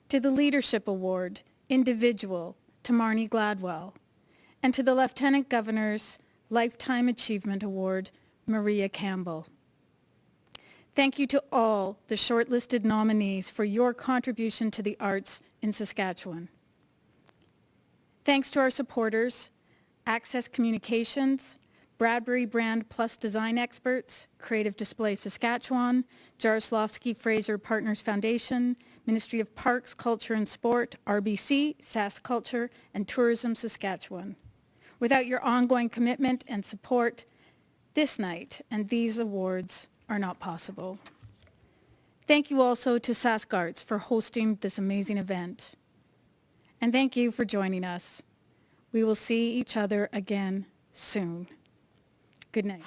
[SPEAKER 3] to the Leadership Award, Individual, to Marnie Gladwell, and to the Lieutenant Governor's Lifetime Achievement Award, Maria Campbell. Thank you to all the shortlisted nominees for your contribution to the arts in Saskatchewan. Thanks to our supporters, Access Communications, Bradbury Brand Plus Design Experts, Creative Display Saskatchewan, Jaroslavsky Fraser Partners Foundation, Ministry of Parks, Culture and Sport, RBC, Sask Culture, and Tourism Saskatchewan. Without your ongoing commitment and support, this night and these awards are not possible. Thank you also to Sask Arts for hosting this amazing event. And thank you for joining us. We will see each other again soon. Good night.